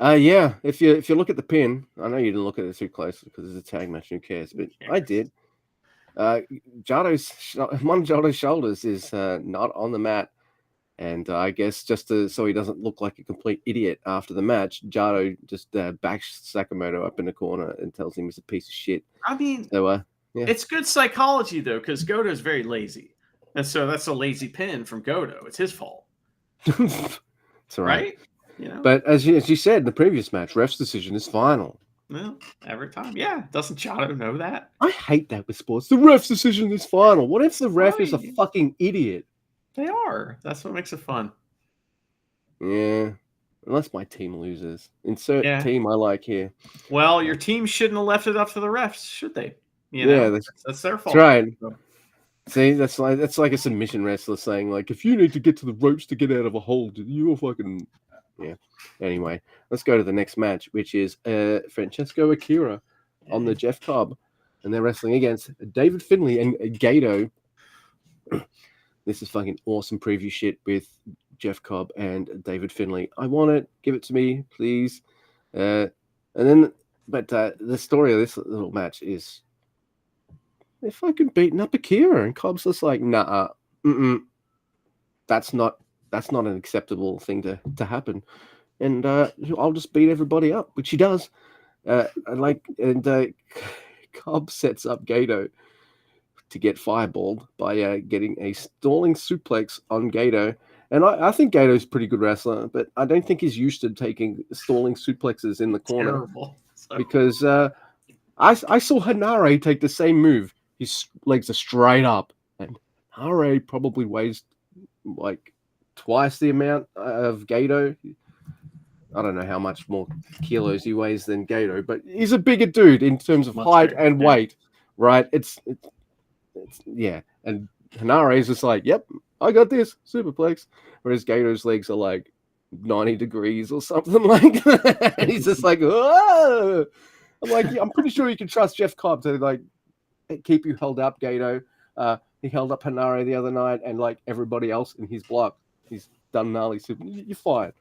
Yeah. If you look at the pin, I know you didn't look at it too closely because it's a tag match. Who cares? But I did. One of Jado's shoulders is not on the mat, and I guess just so he doesn't look like a complete idiot after the match, Jado just backs Sakamoto up in the corner and tells him he's a piece of shit. I mean, so, it's good psychology, though, because Goto is very lazy. And so that's a lazy pin from Goto. It's his fault. That's right. You know? But as you said in the previous match, ref's decision is final. Well, every time. Yeah. Doesn't Jado know that? I hate that with sports. The ref's decision is final. What if the ref is a fucking idiot? They are. That's what makes it fun. Yeah. Unless my team loses. Insert team I like here. Well, your team shouldn't have left it up to the refs, should they? You know, that's their fault. That's right. See, that's like a submission wrestler saying, like, if you need to get to the ropes to get out of a hold, you're fucking... Yeah. Anyway, let's go to the next match, which is Francesco Akira on the Jeff Cobb. And they're wrestling against David Finlay and Gato. This is fucking awesome preview shit with Jeff Cobb and David Finlay. I want it. Give it to me, please. But the story of this little match is they're fucking beating up Akira, and Cobb's just like, nah, that's not an acceptable thing to happen. And I'll just beat everybody up, which he does. Cobb sets up Gato to get fireballed by getting a stalling suplex on Gato. And I think Gato's a pretty good wrestler, but I don't think he's used to taking stalling suplexes in the corner. Terrible. Because I saw Hanare take the same move. His legs are straight up. And Hanare probably weighs like twice the amount of Gato. I don't know how much more kilos he weighs than Gato, but he's a bigger dude in terms of height and weight, right? It's and Hanare's just like, yep, I got this superplex, whereas Gato's legs are like 90 degrees or something like that. And he's just like, whoa! I'm like, I'm pretty sure you can trust Jeff Cobb to like keep you held up, Gato. He held up Hanare the other night, and like everybody else in his block, he's done gnarly super. You're fine.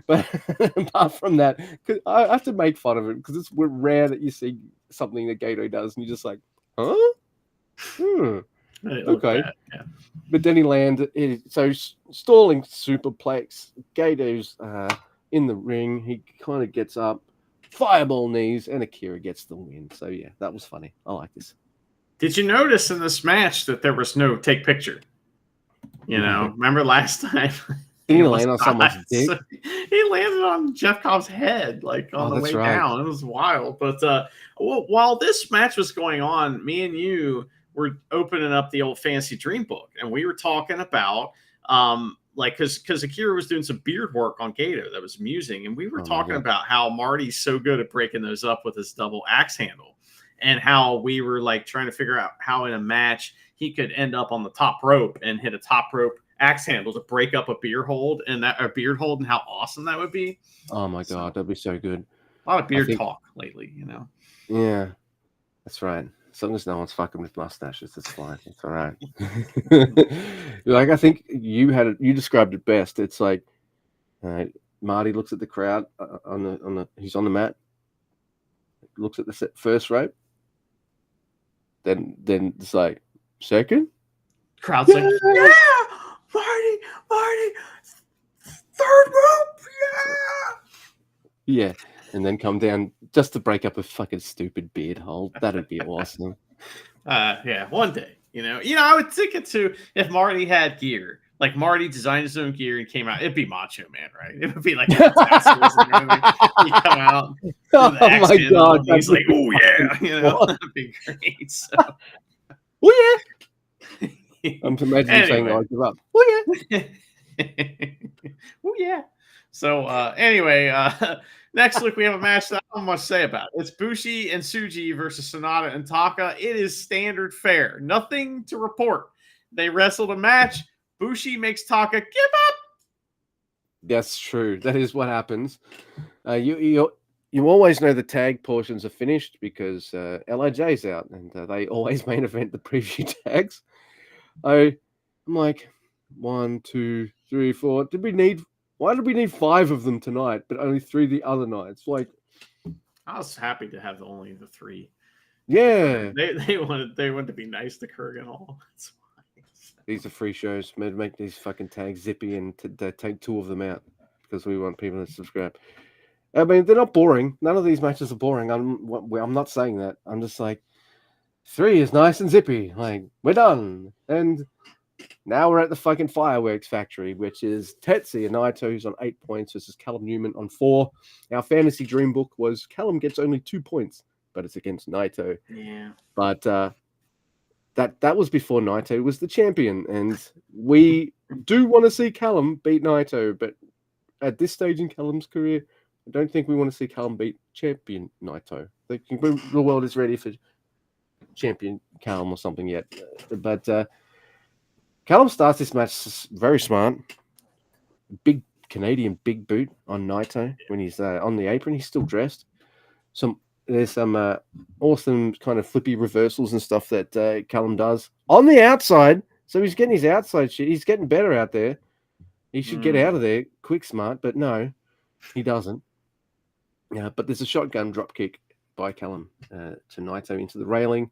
But apart from that, cause I have to make fun of it because it's rare that you see something that Gato does, and you're just like, huh? Okay. Yeah. But then he landed. So stalling superplex. Gato's in the ring. He kind of gets up, fireball knees, and Akira gets the win. So yeah, that was funny. I like this. Did you notice in this match that there was no take picture? You know, remember last time? He landed on someone's dick. So he landed on Jeff Cobb's head, like on the way down. It was wild. But while this match was going on, me and you were opening up the old Fantasy Dream book, and we were talking about because Akira was doing some beard work on Gato that was amusing, and we were talking about how Marty's so good at breaking those up with his double axe handle. and how we were like trying to figure out how in a match he could end up on the top rope and hit a top rope axe handle to break up a beard hold, and how awesome that would be. Oh my god, that'd be so good. A lot of beard talk lately, Yeah, that's right. As long as no one's fucking with mustaches, it's fine. It's all right. Like, I think you described it best. It's like Marty looks at the crowd he's on the mat, looks at the first rope, then it's like second. Crowd's like, yeah, Marty, third rope, yeah, and then come down just to break up a fucking stupid beard hole. That'd be awesome. Yeah, one day, I would think it too if Marty had gear. Like Marty designed his own gear and came out, it'd be Macho Man, right? It would be like he'd come out. Oh my god! He's like, oh yeah, that'd be great. So. Oh yeah. I'm imagining saying I give up. Oh yeah. Oh yeah. So anyway, next week we have a match that I don't much to say about. It's Bushi and Tsuji versus Sonata and Taka. It is standard fare. Nothing to report. They wrestled a match. Bushi makes Taka give up. That's true. That is what happens. You always know the tag portions are finished because LIJ's out and they always main event the preview tags. I'm like 1, 2, 3, 4. Why did we need 5 of them tonight, but only 3 the other nights? Like, I was happy to have only the 3. Yeah, they wanted to be nice to Kurgan Hall. That's why. These are free shows. Make these fucking tags zippy and take 2 of them out because we want people to subscribe. I mean, they're not boring. None of these matches are boring. I'm not saying that. I'm just like, 3 is nice and zippy. Like, we're done. And now we're at the fucking fireworks factory, which is Tetsuya Naito, who's on 8 points, versus Callum Newman on 4. Our fantasy dream book was Callum gets only 2 points, but it's against Naito. Yeah. But that was before Naito was the champion, and we do want to see Callum beat Naito, but at this stage in Callum's career, I don't think we want to see Callum beat champion Naito. The world is ready for champion Callum or something yet. But Callum starts this match very smart. Big Canadian big boot on Naito when he's on the apron. He's still dressed. There's some awesome kind of flippy reversals and stuff that Callum does on the outside. So he's getting his outside shit. He's getting better out there. He should get out of there quick, smart, but no, he doesn't. Yeah, but there's a shotgun drop kick by Callum to Naito into the railing.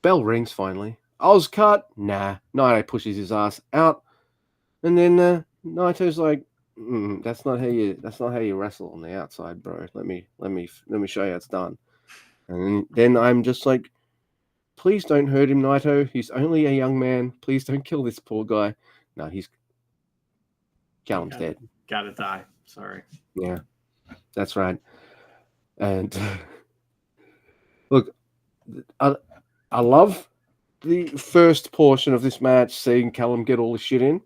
Bell rings finally. Oz cut. Nah. Naito pushes his ass out, and then Naito's like, that's not how you wrestle on the outside, bro. Let me show you how it's done. And then I'm just like, please don't hurt him, Naito. He's only a young man. Please don't kill this poor guy. No, Callum's dead. Gotta die. Sorry. Yeah, that's right. And look, I love the first portion of this match, seeing Callum get all the shit in.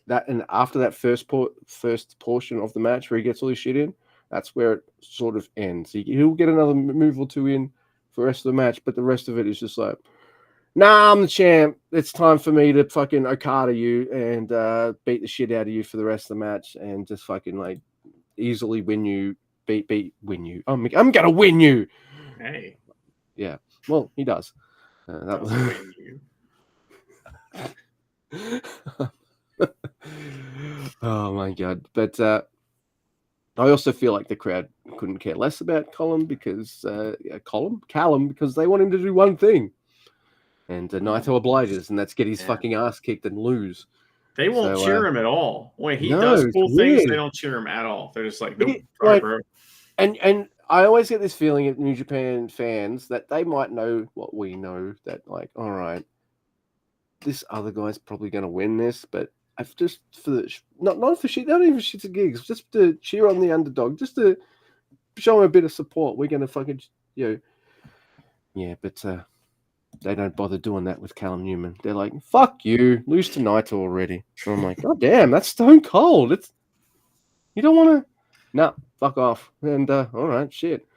And after that first portion of the match where he gets all his shit in, that's where it sort of ends. He'll get another move or 2 in for the rest of the match, but the rest of it is just like, nah, I'm the champ. It's time for me to fucking Okada you and beat the shit out of you for the rest of the match and just fucking like easily win you, win you. I'm gonna win you. Hey. Yeah. Well, he does. That was win you. Oh my god! But I also feel like the crowd couldn't care less about Callum because Callum because they want him to do one thing, and Naito obliges, and that's get his fucking ass kicked and lose. They won't cheer him at all. When he does cool things, they don't cheer him at all. They're just like, nope, bro. And I always get this feeling of New Japan fans that they might know what we know, that like, all right, this other guy's probably going to win this, but I've just for the not for shit, not even shits and gigs, just to cheer on the underdog, just to show him a bit of support. We're going to fucking yeah, but they don't bother doing that with Callum Newman. They're like, fuck you, lose to Naito already. And I'm like, oh damn, that's stone cold. You don't want to, fuck off. And all right, shit.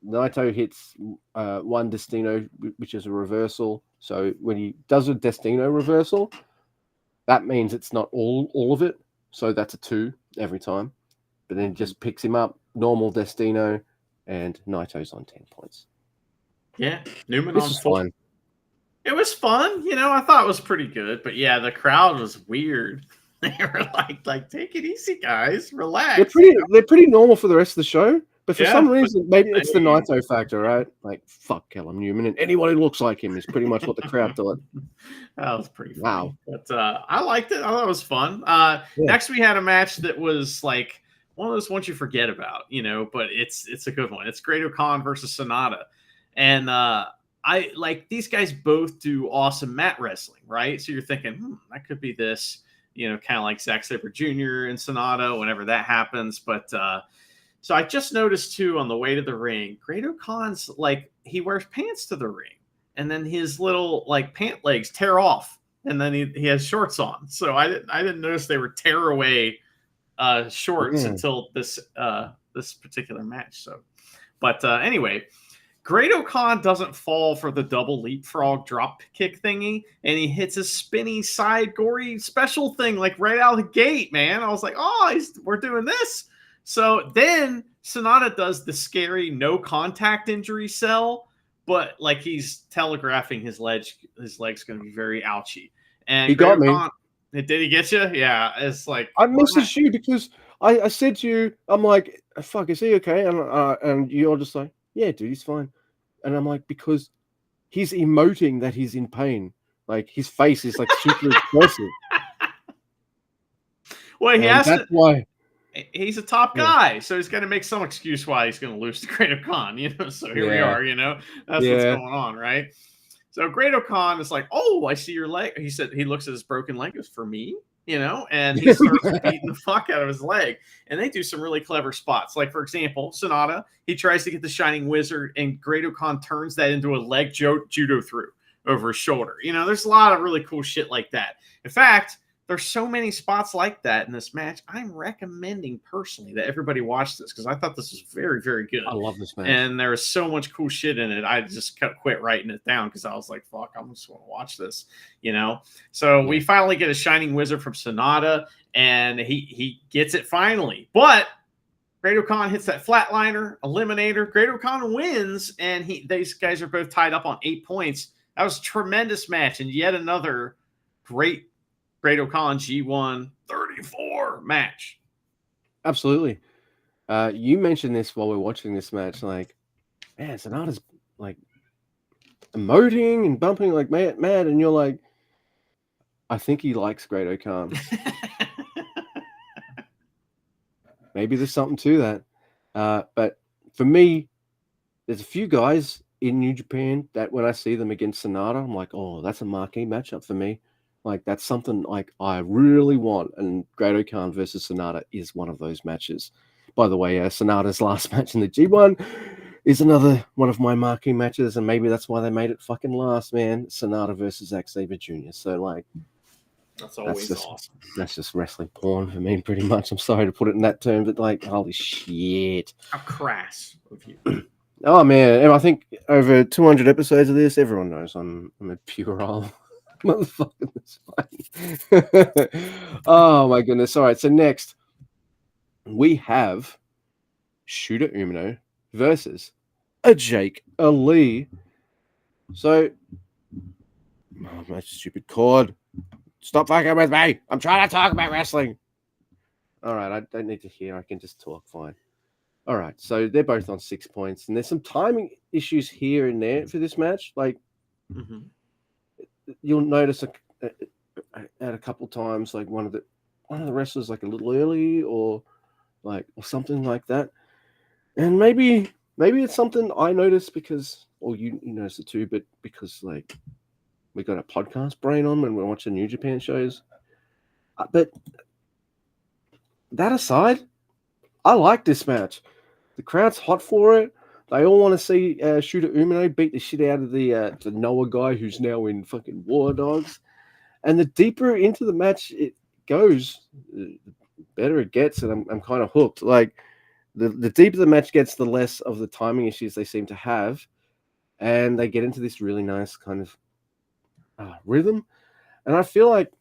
Naito hits one Destino, which is a reversal. So when he does a Destino reversal, that means it's not all of it. So that's a 2 every time. But then just picks him up, normal Destino, and Naito's on 10 points. Yeah, Newman this on is 4. fun. It was fun, I thought it was pretty good, but yeah, the crowd was weird. They were like, take it easy, guys, relax. They're pretty normal for the rest of the show, but for some reason, maybe it's the Same. Naito factor, right? Like, fuck Callum Newman, and anyone who looks like him is pretty much what the crowd thought. That was pretty Wow. funny. But I liked it. I thought it was fun. Next, we had a match that was like one of those ones you forget about, but it's a good one. It's Great-O-Khan versus Sonata. And I like these guys both do awesome mat wrestling, right? So you're thinking, that could be this, kind of like Zack Sabre Jr. and Sonata whenever that happens. But so I just noticed too on the way to the ring, Great-O-Khan's like he wears pants to the ring, and then his little like pant legs tear off, and then he has shorts on. So I didn't notice they were tear away shorts until this particular match. So, but anyway. Great-O-Khan doesn't fall for the double leapfrog drop kick thingy, and he hits a spinny side gory special thing like right out of the gate, man. I was like, we're doing this. So then Sonata does the scary no contact injury sell, but like he's telegraphing his leg's going to be very ouchy. And he got me. Did he get you? Yeah, it's like I messaged you because I said to you, I'm like, fuck, is he okay? And you're just like, yeah, dude, he's fine. And I'm like, because he's emoting that he's in pain. Like his face is like super expressive. Well, that's why he's a top guy, so he's got to make some excuse why he's going to lose to Great-O-Khan. So here we are. That's what's going on, right? So Great-O-Khan is like, oh, I see your leg. He said he looks at his broken leg. It's for me. And he starts beating the fuck out of his leg. And they do some really clever spots. Like, for example, Sonata, he tries to get the Shining Wizard, and Great-O-Khan turns that into a leg judo through over his shoulder. There's a lot of really cool shit like that. In fact, there's so many spots like that in this match. I'm recommending personally that everybody watch this because I thought this was very, very good. I love this match. And there was so much cool shit in it. I just quit writing it down because I was like, fuck, I'm just going to watch this, So we finally get a Shining Wizard from Sonata, and he gets it finally. But Great-O-Khan hits that flatliner, eliminator. Great-O-Khan wins, and these guys are both tied up on 8 points. That was a tremendous match, and yet another great Great-O-Khan G1 34 match. Absolutely. You mentioned this while we're watching this match. Like, man, Sonata's like emoting and bumping like mad, and you're like, I think he likes Great-O-Khan. Maybe there's something to that. But for me, there's a few guys in New Japan that when I see them against Sonata, I'm like, oh, that's a marquee matchup for me. Like, that's something like I really want. And Great-O-Khan versus Sonata is one of those matches. By the way, Sonata's last match in the G1 is another one of my marquee matches. And maybe that's why they made it fucking last, man. Sonata versus Zack Sabre Jr. So, like, that's always awesome. That's just wrestling porn for me, pretty much. I'm sorry to put it in that term, but like, holy shit. How crass of you. Oh, man. And I think over 200 episodes of this, everyone knows I'm a puerile. Motherfucker, that's fine. Oh my goodness. All right, so next we have Shooter Umino versus a Jake Ali. So, oh, my stupid cord. Stop fucking with me. I'm trying to talk about wrestling. All right, I don't need to hear. I can just talk fine. All right, so they're both on 6 points, and there's some timing issues here and there for this match. Like, you'll notice at a couple times, like one of the wrestlers like a little early or something like that. And maybe it's something I noticed because, or you notice it too, but because like we got a podcast brain on when we're watching New Japan shows. But that aside, I like this match. The crowd's hot for it. They all want to see Shooter Umino beat the shit out of the Noah guy who's now in fucking War Dogs. And the deeper into the match it goes, the better it gets, and I'm kind of hooked. Like, the deeper the match gets, the less of the timing issues they seem to have, and they get into this really nice kind of rhythm. And I feel like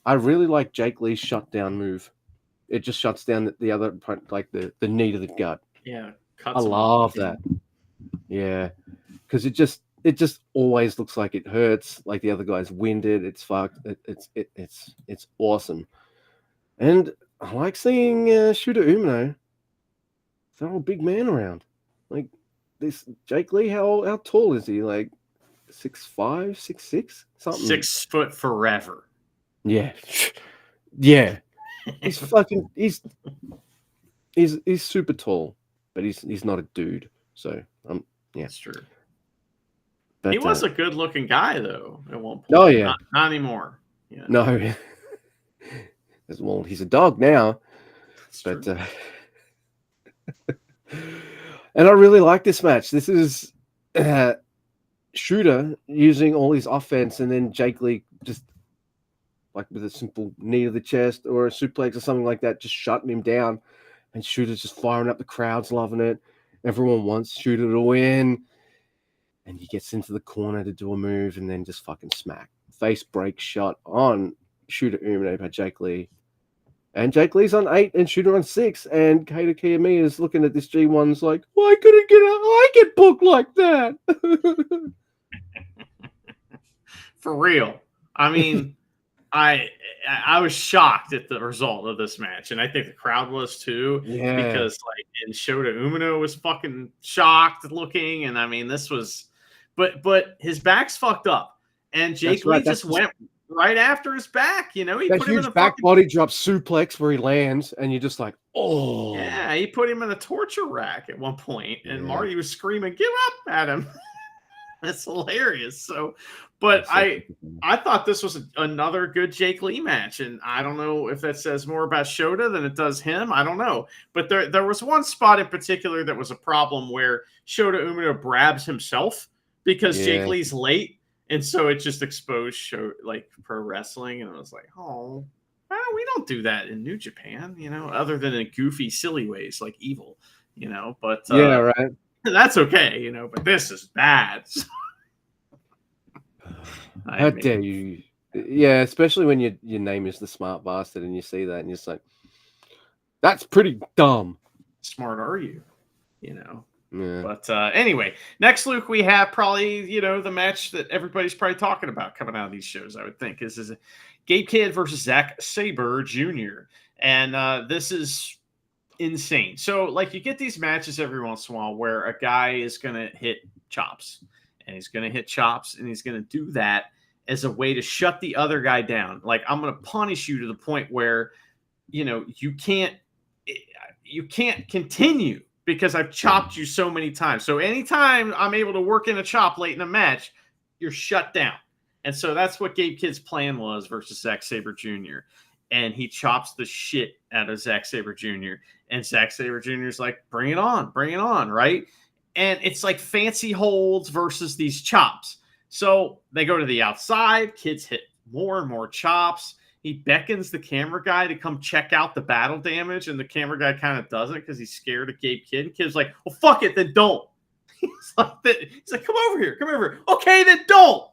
I really like Jake Lee's shutdown move. It just shuts down the other, like the knee to the gut. Yeah, I love that. Yeah, because it just always looks like it hurts, like the other guy's winded. It's fucked. It's awesome, and I like seeing Shooter Umino throw a big man around. Like this Jake Lee, how tall is he? Like 6'5", 6'6", something. 6 foot forever. Yeah, yeah. He's fucking. He's super tall, but he's not a dude. So yeah, that's true. But, he was a good looking guy though at one point. Oh yeah, not anymore. Yeah. No, well, he's a dog now. That's but true. And I really like this match. This is Shooter using all his offense, and then Jake Lee just like with a simple knee to the chest or a suplex or something like that, just shutting him down. And Shooter's just firing up. The crowd's loving it. Everyone wants Shooter to win. And he gets into the corner to do a move and then just fucking smack. Face break shot on Shooter Umino by Jake Lee. And Jake Lee's on 8 and Shooter on 6. And Kato Kiyomiya is looking at this G1's like, why couldn't I get booked like that? For real. I mean, I was shocked at the result of this match, and I think the crowd was too. Yeah. Because and Shota Umino was fucking shocked looking, and I mean this was, but his back's fucked up, and Jake Lee just went right after his back. He put him in a back body drop suplex where he lands, and you're just like, oh yeah, he put him in a torture rack at one point, and Marty was screaming, "Give up!" at him. That's hilarious. So, but I thought this was another good Jake Lee match, and I don't know if that says more about Shota than it does him. I don't know, but there was one spot in particular that was a problem where Shota Umino brabs himself because Jake Lee's late, and so it just exposed pro wrestling, and I was like, oh, well, we don't do that in New Japan, other than in goofy, silly ways like Evil, But yeah, right. That's okay, but this is bad. How dare you? Yeah, especially when your name is the Smart Bastard and you see that and you're just like, that's pretty dumb. Smart are you? Yeah. But anyway, next, Luke, we have probably, the match that everybody's probably talking about coming out of these shows, I would think, is Gabe Kidd versus Zack Sabre Jr. And this is insane. So, you get these matches every once in a while where a guy is going to hit chops, and he's going to hit chops, and he's going to do that as a way to shut the other guy down. Like, I'm going to punish you to the point where, you can't continue because I've chopped you so many times. So anytime I'm able to work in a chop late in a match, you're shut down. And so that's what Gabe Kidd's plan was versus Zack Sabre Jr. And he chops the shit out of Zack Sabre Jr. And Zack Sabre Jr. is like, bring it on, right? And it's like fancy holds versus these chops. So they go to the outside. Kids hit more and more chops. He beckons the camera guy to come check out the battle damage, and the camera guy kind of doesn't because he's scared of Gabe Kidd. And Kidd's like, well, fuck it, then don't. He's like, come over here. Okay, then don't.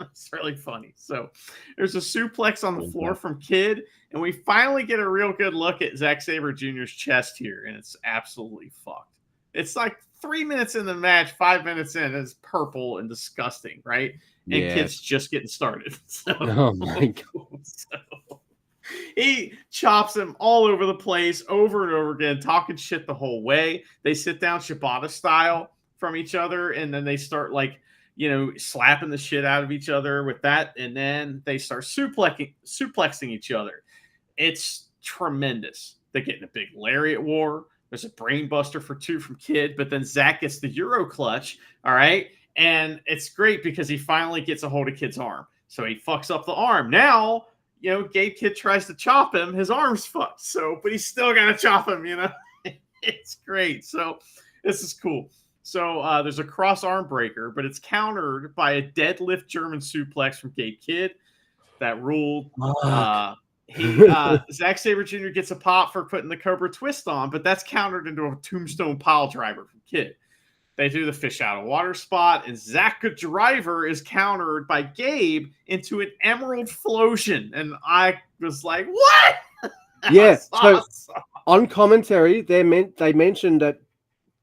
It's really funny. So there's a suplex on the floor from Kidd, and we finally get a real good look at Zack Sabre Jr.'s chest here, and it's absolutely fucked. It's like 3 minutes in the match, 5 minutes in, it's purple and disgusting, right? And Kidd's just getting started. So, oh my God. So he chops him all over the place, over and over again, talking shit the whole way. They sit down Shibata style from each other, and then they start slapping the shit out of each other with that, and then they start suplexing each other. It's tremendous. They get in a big lariat war. There's a brain buster for 2 from Kidd, but then Zack gets the Euro clutch, all right? And it's great because he finally gets a hold of Kidd's arm. So he fucks up the arm. Now, Gabe Kidd tries to chop him. His arm's fucked. But he's still got to chop him, It's great. So this is cool. So there's a cross arm breaker, but it's countered by a deadlift German suplex from Gabe Kidd that ruled. Zack Sabre Jr. gets a pop for putting the Cobra Twist on, but that's countered into a tombstone pile driver from Kid. They do the fish out of water spot, and Zack Driver is countered by Gabe into an Emerald Flosion. And I was like, what? Yeah. So on commentary, they mentioned that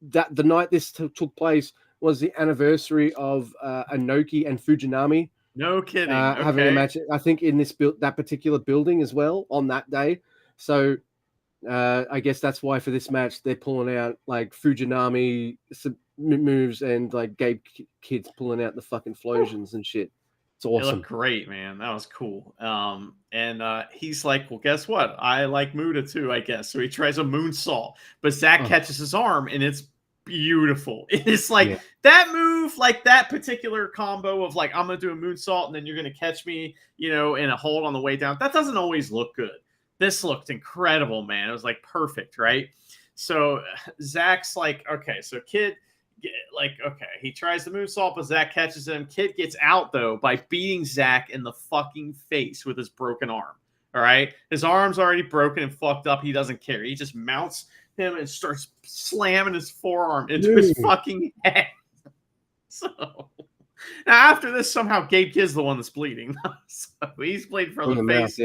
the night this took place was the anniversary of Inoki and Fujinami. No kidding. Having a match, I think, in that particular building as well on that day. So I guess that's why for this match they're pulling out like Fujinami moves and like Gabe Kidd's pulling out the fucking Flosions and shit. It's awesome. It looked great, man. That was cool. And he's like, well, guess what? I like Muda too, I guess. So he tries a moonsault, but Zack catches his arm, and it's beautiful. It's like that move, like that particular combo of like, I'm going to do a moonsault, and then you're going to catch me, in a hold on the way down. That doesn't always look good. This looked incredible, man. It was like perfect, right? So Zack's like, okay, so Kid... he tries the moonsault, but Zack catches him. Kid gets out, though, by beating Zack in the fucking face with his broken arm. All right? His arm's already broken and fucked up. He doesn't care. He just mounts him and starts slamming his forearm into his fucking head. So, now after this, somehow Gabe Kidd's the one that's bleeding. So he's bleeding from the face.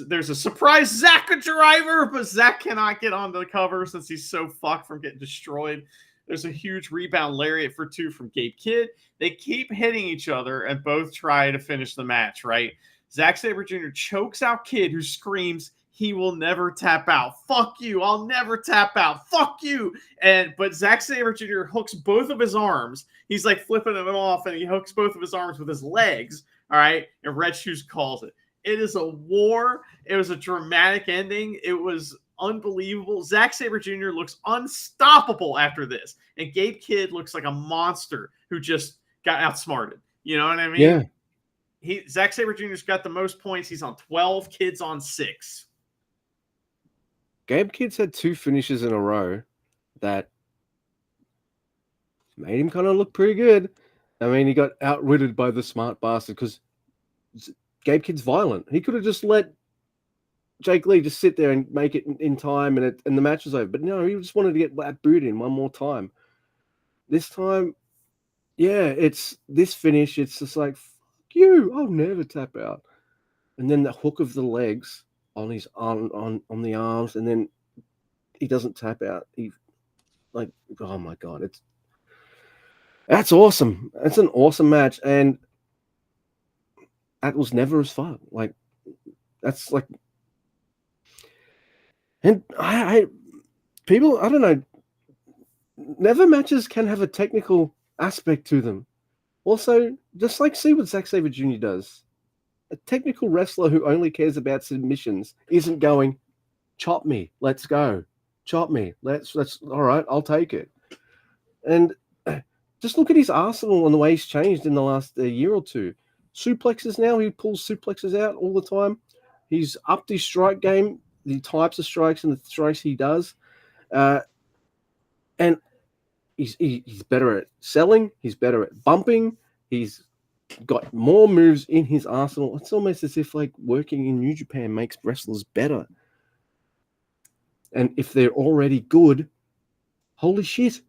There's a surprise Zack Driver, but Zack cannot get onto the cover since he's so fucked from getting destroyed. There's a huge rebound lariat for 2 from Gabe Kidd. They keep hitting each other and both try to finish the match, right? Zack Sabre Jr. chokes out Kidd, who screams, he will never tap out. Fuck you. I'll never tap out. Fuck you. But Zack Sabre Jr. hooks both of his arms. He's like flipping them off, and he hooks both of his arms with his legs. All right. And Red Shoes calls it. It is a war. It was a dramatic ending. It was unbelievable. Zack Sabre Jr. looks unstoppable after this, and Gabe Kidd looks like a monster who just got outsmarted. You know what I mean? Yeah. Zack Sabre Jr.'s got the most points. He's on 12. Kidd's on 6. Gabe Kidd's had 2 finishes in a row that made him kind of look pretty good. I mean, he got outwitted by the smart bastard because Gabe Kidd's violent. He could have just let Jake Lee just sit there and make it in time, and the match was over. But no, he just wanted to get that boot in one more time. This time, it's this finish. It's just like, fuck you, I'll never tap out. And then the hook of the legs on his on the arms, and then he doesn't tap out. He like, oh my god, that's awesome. That's an awesome match, and that was never as fun. Like, that's like. And people, I don't know, never matches can have a technical aspect to them. Also, just like see what Zack Sabre Jr. does. A technical wrestler who only cares about submissions isn't going, chop me, let's go. Chop me, let's all right, I'll take it. And just look at his arsenal and the way he's changed in the last year or 2. Suplexes now, he pulls suplexes out all the time. He's upped his strike game. The types of strikes and the strikes he does. And he's better at selling. He's better at bumping. He's got more moves in his arsenal. It's almost as if like working in New Japan makes wrestlers better. And if they're already good, holy shit.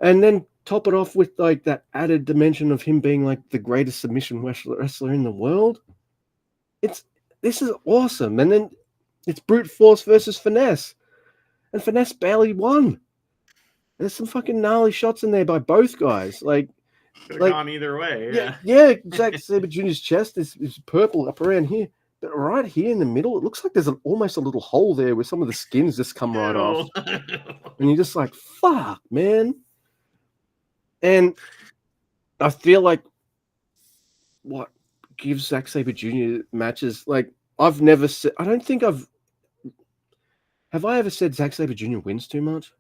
And then top it off with like that added dimension of him being like the greatest submission wrestler in the world. This is awesome. And then it's brute force versus finesse. And finesse barely won. There's some fucking gnarly shots in there by both guys. Like, could have gone either way. Yeah. Zack Sabre Jr.'s chest is purple up around here. But right here in the middle, it looks like there's almost a little hole there where some of the skins just come right off. And you're just like, fuck, man. And I feel like what gives Zack Sabre Jr. matches, like, I've never said, I don't think have I ever said Zack Sabre Jr. wins too much?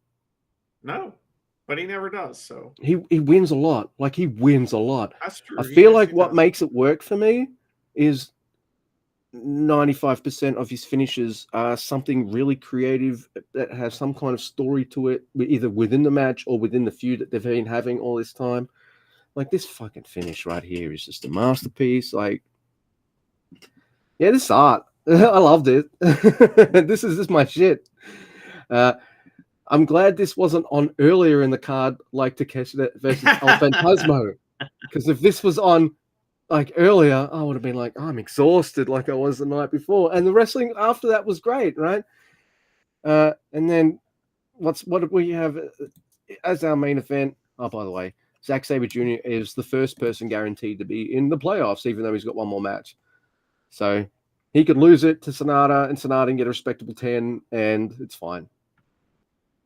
No, but he never does. So he wins a lot. Like, he wins a lot. That's true. I feel like what makes it work for me is 95% of his finishes are something really creative that has some kind of story to it, either within the match or within the feud that they've been having all this time. Like, this fucking finish right here is just a masterpiece. Like, Yeah, this is art. I loved it. This is my shit. I'm glad this wasn't on earlier in the card, like Takeshita versus El Phantasmo. Because if this was on like earlier, I would have been like, I'm exhausted, like I was the night before. And the wrestling after that was great, right? And then what did we have as our main event? Oh, by the way, Zack Sabre Jr. is the first person guaranteed to be in the playoffs, even though he's got one more match. So he could lose it to Sonata, and Sonata can get a respectable 10, and it's fine.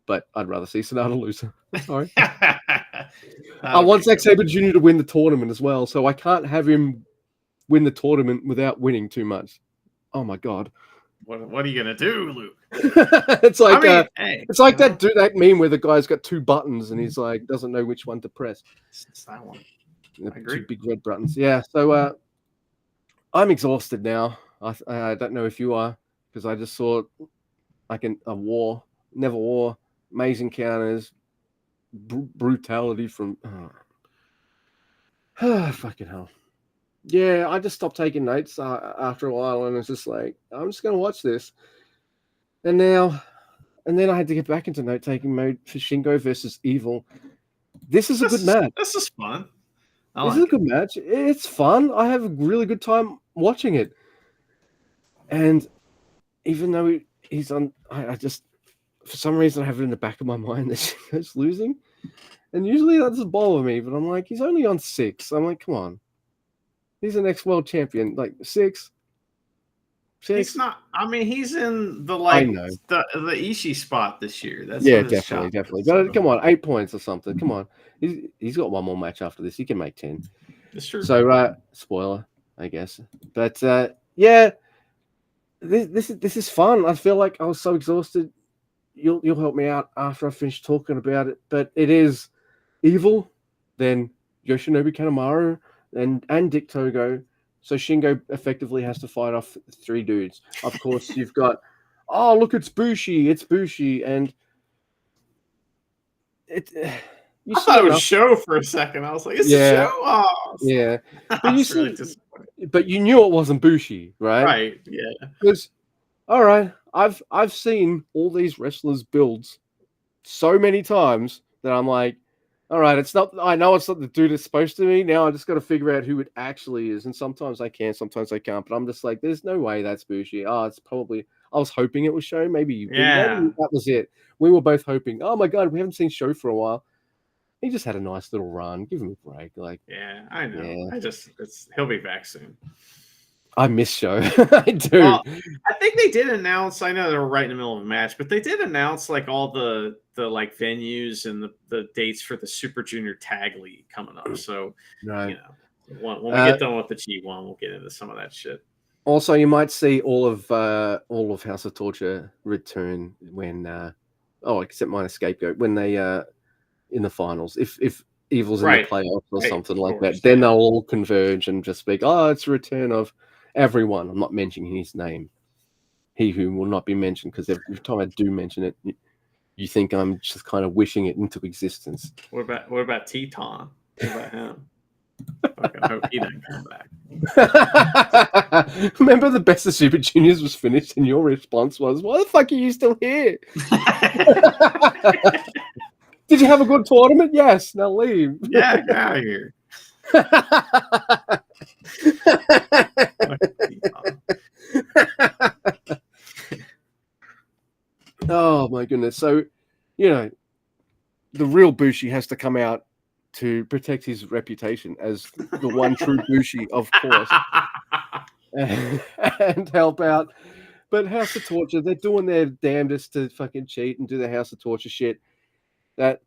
But I'd rather see Sonata lose. Sorry. I want Zack Sabre Jr. to win the tournament as well, so I can't have him win the tournament without winning too much. Oh my god. What are you gonna do, Luke? It's like it's like that meme where the guy's got two buttons and he's like doesn't know which one to press. It's that one. Two big red buttons. Yeah. So I'm exhausted now. I don't know if you are, because I just saw like a war, never war, amazing counters, brutality from fucking hell. Yeah, I just stopped taking notes after a while, and it's just like, I'm just going to watch this. And then I had to get back into note-taking mode for Shingo versus Evil. This is a good match. This is fun. This is a good match. It's fun. I have a really good time watching it. And even though he's on, I just, for some reason, I have it in the back of my mind that Shingo's losing. And usually that doesn't bother me, but I'm like, he's only on 6. I'm like, come on. He's the next world champion. Like 6. He's not. I mean, he's in the the Ishii spot this year. That's definitely. But come on, 8 points or something. Come on, he's got one more match after this. He can make 10. That's true. So spoiler, I guess. But yeah, this is fun. I feel like I was so exhausted. You'll help me out after I finish talking about it. But it is Evil, then Yoshinobu Kanemaru, and Dick Togo. So Shingo effectively has to fight off 3 dudes. Of course, you've got, oh, look, it's Bushi, and it. I thought it was Show for a second. I was like, it's a Show. Oh, yeah. But you knew it wasn't Bushi, right? Right. Yeah. Because, all right, I've seen all these wrestlers' builds so many times that I'm like, all right, it's not. I know it's not the dude it's supposed to be. Now I just got to figure out who it actually is, and sometimes I can, sometimes I can't. But I'm just like, there's no way that's Bushi. Oh, it's probably. I was hoping it was Show. Maybe that was it. We were both hoping. Oh my god, we haven't seen Show for a while. He just had a nice little run. Give him a break. Like, yeah, I know. Yeah. He'll be back soon. I miss Show. I do. Well, I think they did announce. I know they were right in the middle of a match, but they did announce like all the like venues and the dates for the Super Junior Tag League coming up. So right. You know, when we get done with the G1, we'll get into some of that shit. Also, you might see all of House of Torture return when except minus Scapegoat, when they in the finals. If Evil's in the playoffs or something like that, then they'll all converge and just speak, oh, it's a return of everyone. I'm not mentioning his name. He who will not be mentioned, because every time I do mention it, you think I'm just kind of wishing it into existence. What about Teton? What about him? Fucking hope he doesn't come back. Remember the Best of Super Juniors was finished, and your response was, "Why the fuck are you still here?" Did you have a good tournament? Yes. Now leave. Yeah, get out of here. Oh my goodness. So, the real Bushi has to come out to protect his reputation as the one true Bushi, of course, and help out. But House of Torture, they're doing their damnedest to fucking cheat and do the House of Torture shit. That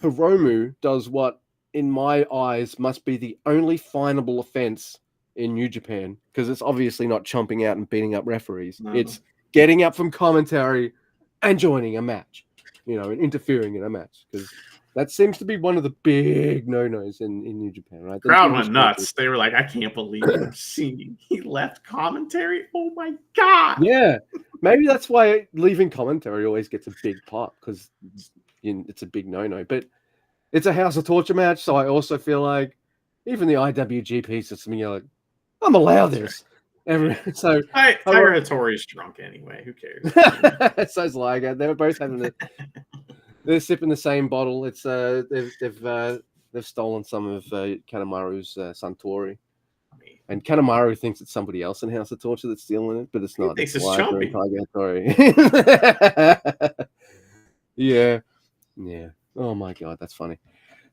Hiromu does what, in my eyes, must be the only finable offense in New Japan, because it's obviously not chomping out and beating up referees. No. It's getting up from commentary and joining a match, and interfering in a match, because that seems to be one of the big no-nos in New Japan, right? The crowd went nuts. They were like, I can't believe I'm seeing he left commentary. Oh my God. Yeah. Maybe that's why leaving commentary always gets a big pop, because it's a big no-no. But it's a House of Torture match, so I also feel like even the IWGP system, like, I'm allowed this. So Tiger Hattori's drunk anyway. Who cares? So's Liger. They were both having they're sipping the same bottle. It's they've stolen some of Kanemaru's Suntory. And Kanemaru thinks it's somebody else in House of Torture that's stealing it, but it's not. It's Liger and Tiger Hattori. Yeah. Oh my god, that's funny.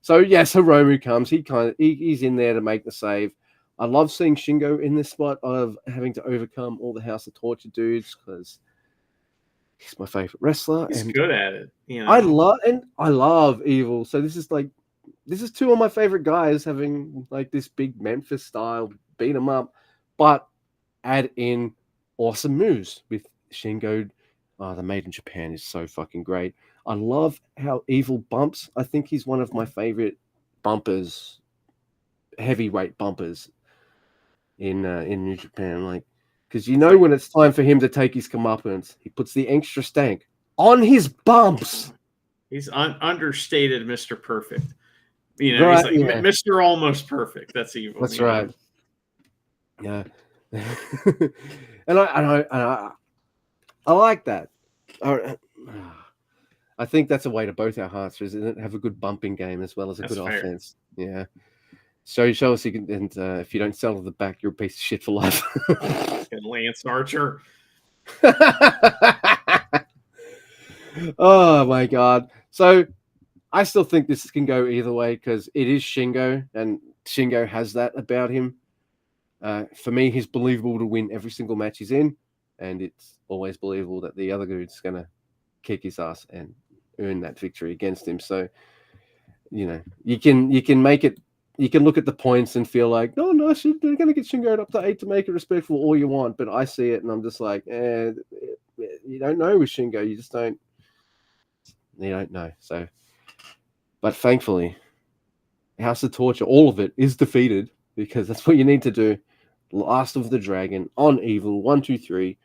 So Hiromu comes. He's in there to make the save. I love seeing Shingo in this spot of having to overcome all the House of Torture dudes because he's my favorite wrestler. He's good at it. You know? I love Evil. So this is two of my favorite guys having like this big Memphis style beat 'em up, but add in awesome moves with Shingo. Oh, the Made in Japan is so fucking great. I love how Evil bumps. I think he's one of my favorite bumpers, heavyweight bumpers in New Japan. Like, because when it's time for him to take his comeuppance, he puts the extra stank on his bumps. He's understated Mr. Perfect. You know, right, he's like Mr. Almost Perfect. That's Evil. That's right. Yeah. and I like that. I think that's a way to both our hearts, isn't it? Have a good bumping game as well as a good offense. Yeah. Show us you can, and if you don't settle the back, you're a piece of shit for life. And Lance Archer. Oh my god. So I still think this can go either way because it is Shingo, and Shingo has that about him. For me, he's believable to win every single match he's in, and it's always believable that the other dude's gonna kick his ass and earn that victory against him. So, you can make it. You can look at the points and feel like, no, they're going to get Shingo up to 8 to make it respectful all you want. But I see it and I'm just like, you don't know with Shingo. You just don't. You don't know. So, but thankfully, House of Torture, all of it is defeated because that's what you need to do. Last of the Dragon on Evil 1, 2, 3.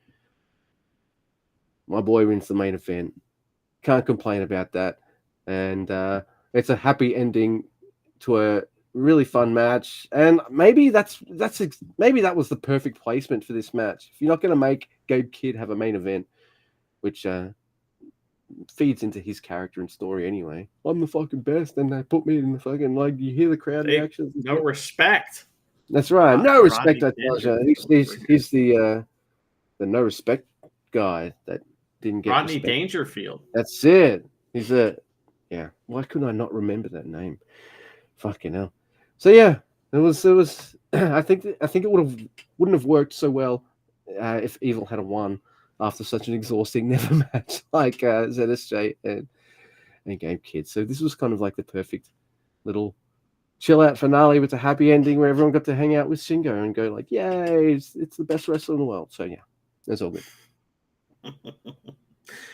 My boy wins the main event. Can't complain about that. And it's a happy ending to a really fun match. And maybe that was the perfect placement for this match. If you're not going to make Gabe Kidd have a main event, which feeds into his character and story anyway. I'm the fucking best, and they put me in the fucking, like, you hear the crowd reactions. No respect. That's right. No respect. He's the no respect guy that didn't get Rodney respect. Dangerfield. That's it. He's yeah. Why couldn't I not remember that name? Fucking hell. So yeah, it was. I think it wouldn't have worked so well if Evil had won after such an exhausting never match like ZSJ and Gabe Kidd. So this was kind of like the perfect little chill out finale with a happy ending where everyone got to hang out with Shingo and go like, yay, it's the best wrestler in the world. So yeah, that's all good.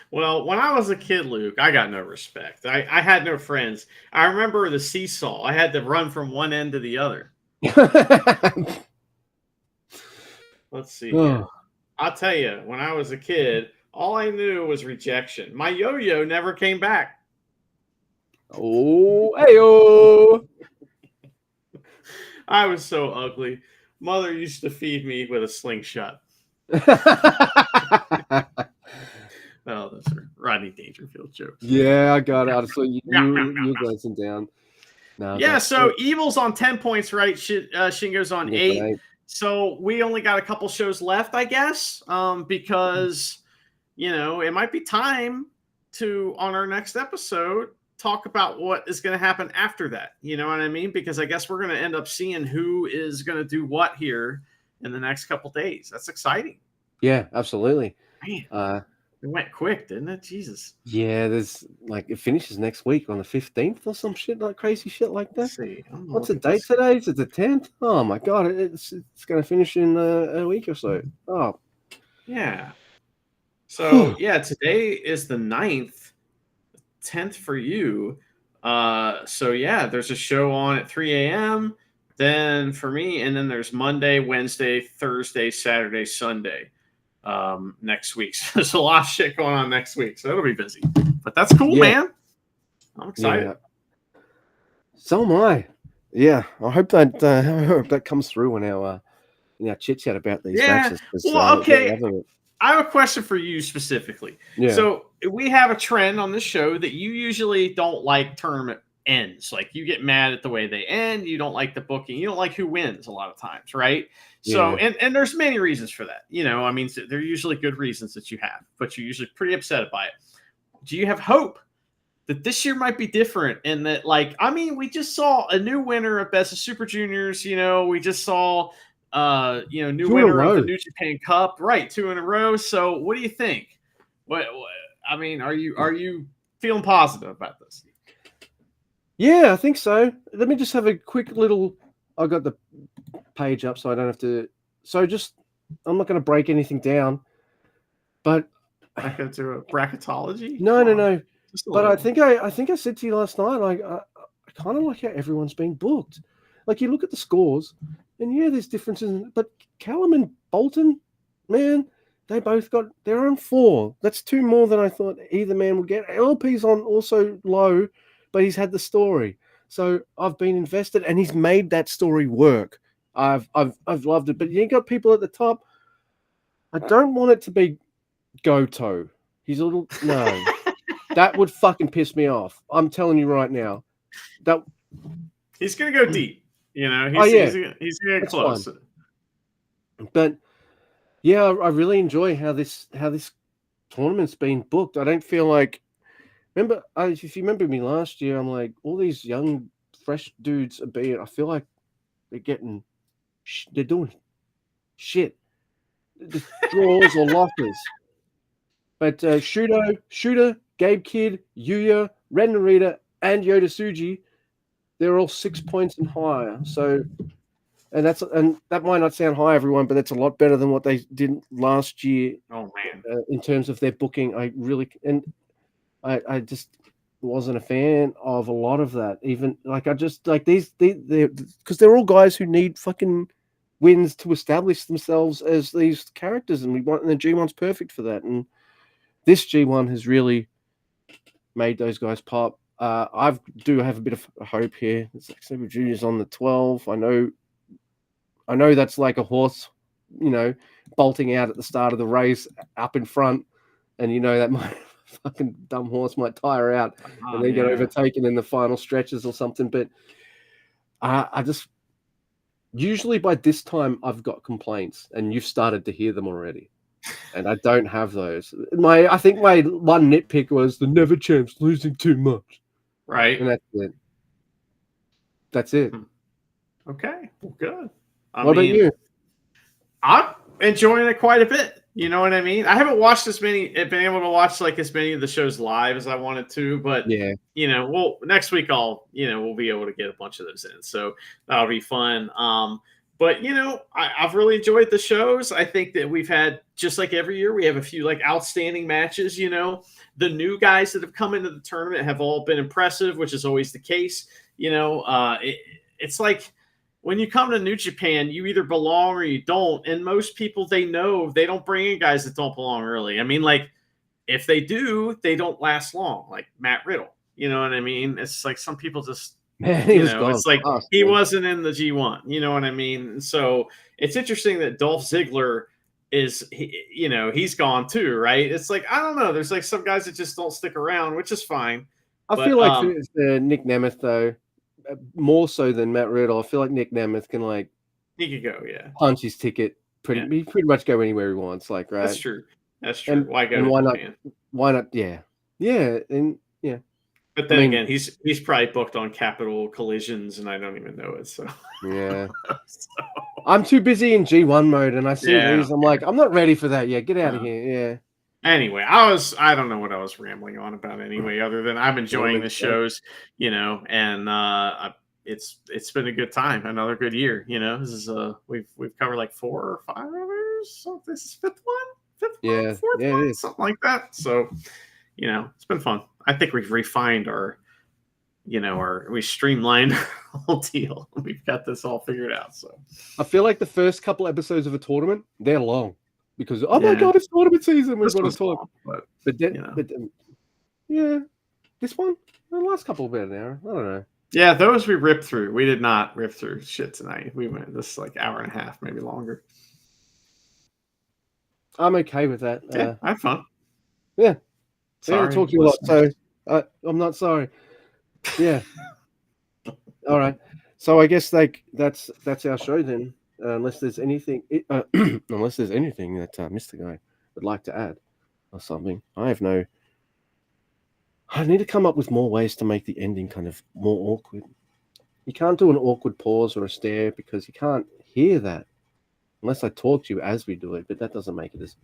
Well, when I was a kid, Luke, I got no respect. I had no friends. I remember the seesaw. I had to run from one end to the other. Let's see. I'll tell you, when I was a kid, all I knew was rejection. My yo-yo never came back. Oh, hey-oh. I was so ugly. Mother used to feed me with a slingshot. Oh, those are Rodney Dangerfield jokes. Yeah, I got it. So you're glancing down. No, yeah, so Evil's on 10 points, right? Shingo's on 8. So we only got a couple shows left, I guess, because, it might be time to, on our next episode, talk about what is going to happen after that. You know what I mean? Because I guess we're going to end up seeing who is going to do what here in the next couple days. That's exciting. Yeah, absolutely. Man. It went quick, didn't it? Jesus. Yeah, there's it finishes next week on the 15th or some shit, like crazy shit like that. Let's see. What's the date today? Is it the 10th? Oh my god, it's going to finish in a week or so. Oh. Yeah. So, yeah, today is the 9th, 10th for you. So, yeah, there's a show on at 3 a.m. Then for me, and then there's Monday, Wednesday, Thursday, Saturday, Sunday. Next week. So there's a lot of shit going on next week, so it'll be busy. But that's cool, man. I'm excited. Yeah. So am I. Yeah, I hope that comes through on our in our chit chat about these Yeah. matches. Well, okay. Love it. I have a question for you specifically. Yeah. So we have a trend on the show that you usually don't like tournament ends. Like you get mad at the way they end. You don't like the booking. You don't like who wins a lot of times, right? So, and there's many reasons for that. You know, I mean, they're usually good reasons that you have, but you're usually pretty upset by it. Do you have hope that this year might be different? And that, like, I mean, we just saw a new winner of Best of Super Juniors. You know, we just saw new winner of the New Japan Cup, right? 2 in a row. So what do you think? What I mean, are you feeling positive about this? Yeah, I think so. Let me just have a quick little. I got the page up, so I don't have to. So just, I'm not going to break anything down, but I could do a bracketology. No. But I think I said to you last night, like I kind of like how everyone's being booked. Like you look at the scores, and yeah, there's differences, but Callum and Bolton, man, they both got their own 4. That's 2 more than I thought either man would get. LP's on also low, but he's had the story. So I've been invested, and he's made that story work. I've loved it. But you got people at the top. I don't want it to be Goto. He's a little no. That would fucking piss me off. I'm telling you right now. That he's gonna go deep. You know, he's gonna get close. Fine. But yeah, I really enjoy how this tournament's been booked. I don't feel like if you remember me last year, I'm like all these young, fresh dudes are being. I feel like they're doing shit, the draws or losses. But Shooter, Gabe Kidd, Yuya, Ren Narita, and Yoda Tsuji, they're all 6 points and higher. So, and that might not sound high, everyone, but that's a lot better than what they did last year. Oh man, in terms of their booking, I just wasn't a fan of a lot of that. Even like I just like these because they're all guys who need fucking wins to establish themselves as these characters, and the G1's perfect for that. And this G1 has really made those guys pop. I do have a bit of hope here. It's like Super Junior's on the 12. I know that's like a horse, bolting out at the start of the race up in front, and that might fucking dumb horse might tire out and then get overtaken in the final stretches or something. But I just usually by this time I've got complaints, and you've started to hear them already. And I don't have those. I think my one nitpick was the Never Champs losing too much. Right. And that's it. Okay. Well, good. What about you? I'm enjoying it quite a bit. You know what I mean? I haven't watched been able to watch like as many of the shows live as I wanted to, but yeah, next week we'll be able to get a bunch of those in. So that'll be fun. But I've really enjoyed the shows. I think that we've had, just like every year, we have a few like outstanding matches. The new guys that have come into the tournament have all been impressive, which is always the case. It's like when you come to New Japan, you either belong or you don't. And most people, they know they don't bring in guys that don't belong early. I mean, like if they do, they don't last long. Like Matt Riddle, you know what I mean? It's like some people just. Man, it's like he wasn't in the G1, you know what I mean? So it's interesting that Dolph Ziggler he's gone too, right? It's like, I don't know. There's like some guys that just don't stick around, which is fine. I feel like Nick Nemeth, though, more so than Matt Riddle. I feel like Nick Nemeth can he could go, punch his ticket he pretty much go anywhere he wants, right? That's true. And, why go? And why not? Yeah, and yeah. But then again, he's probably booked on Capital Collisions, and I don't even know it. So yeah, I'm too busy in G1 mode, and I see these. I'm like, I'm not ready for that yet. Get out of here. Yeah. Anyway, I don't know what I was rambling on about anyway, other than I'm enjoying the shows, and it's been a good time, another good year. This is we've covered like 4 or 5 others. So this is fifth one, fourth one, something like that. So it's been fun. I think we've refined we streamlined our whole deal. We've got this all figured out. So I feel like the first couple episodes of a tournament, they're long because my god, it's tournament season. We've got to talk. But then, this one, the last couple of about an hour. I don't know. Yeah, those we ripped through. We did not rip through shit tonight. We went this like hour and a half, maybe longer. I'm okay with that. Yeah, I had fun. Yeah. Sorry, I talk to you a lot, so I'm not sorry. Yeah. All right. So I guess that's our show then. Unless there's anything, unless there's anything that Mr. Guy would like to add or something. I need to come up with more ways to make the ending kind of more awkward. You can't do an awkward pause or a stare because you can't hear that unless I talk to you as we do it. But that doesn't make it as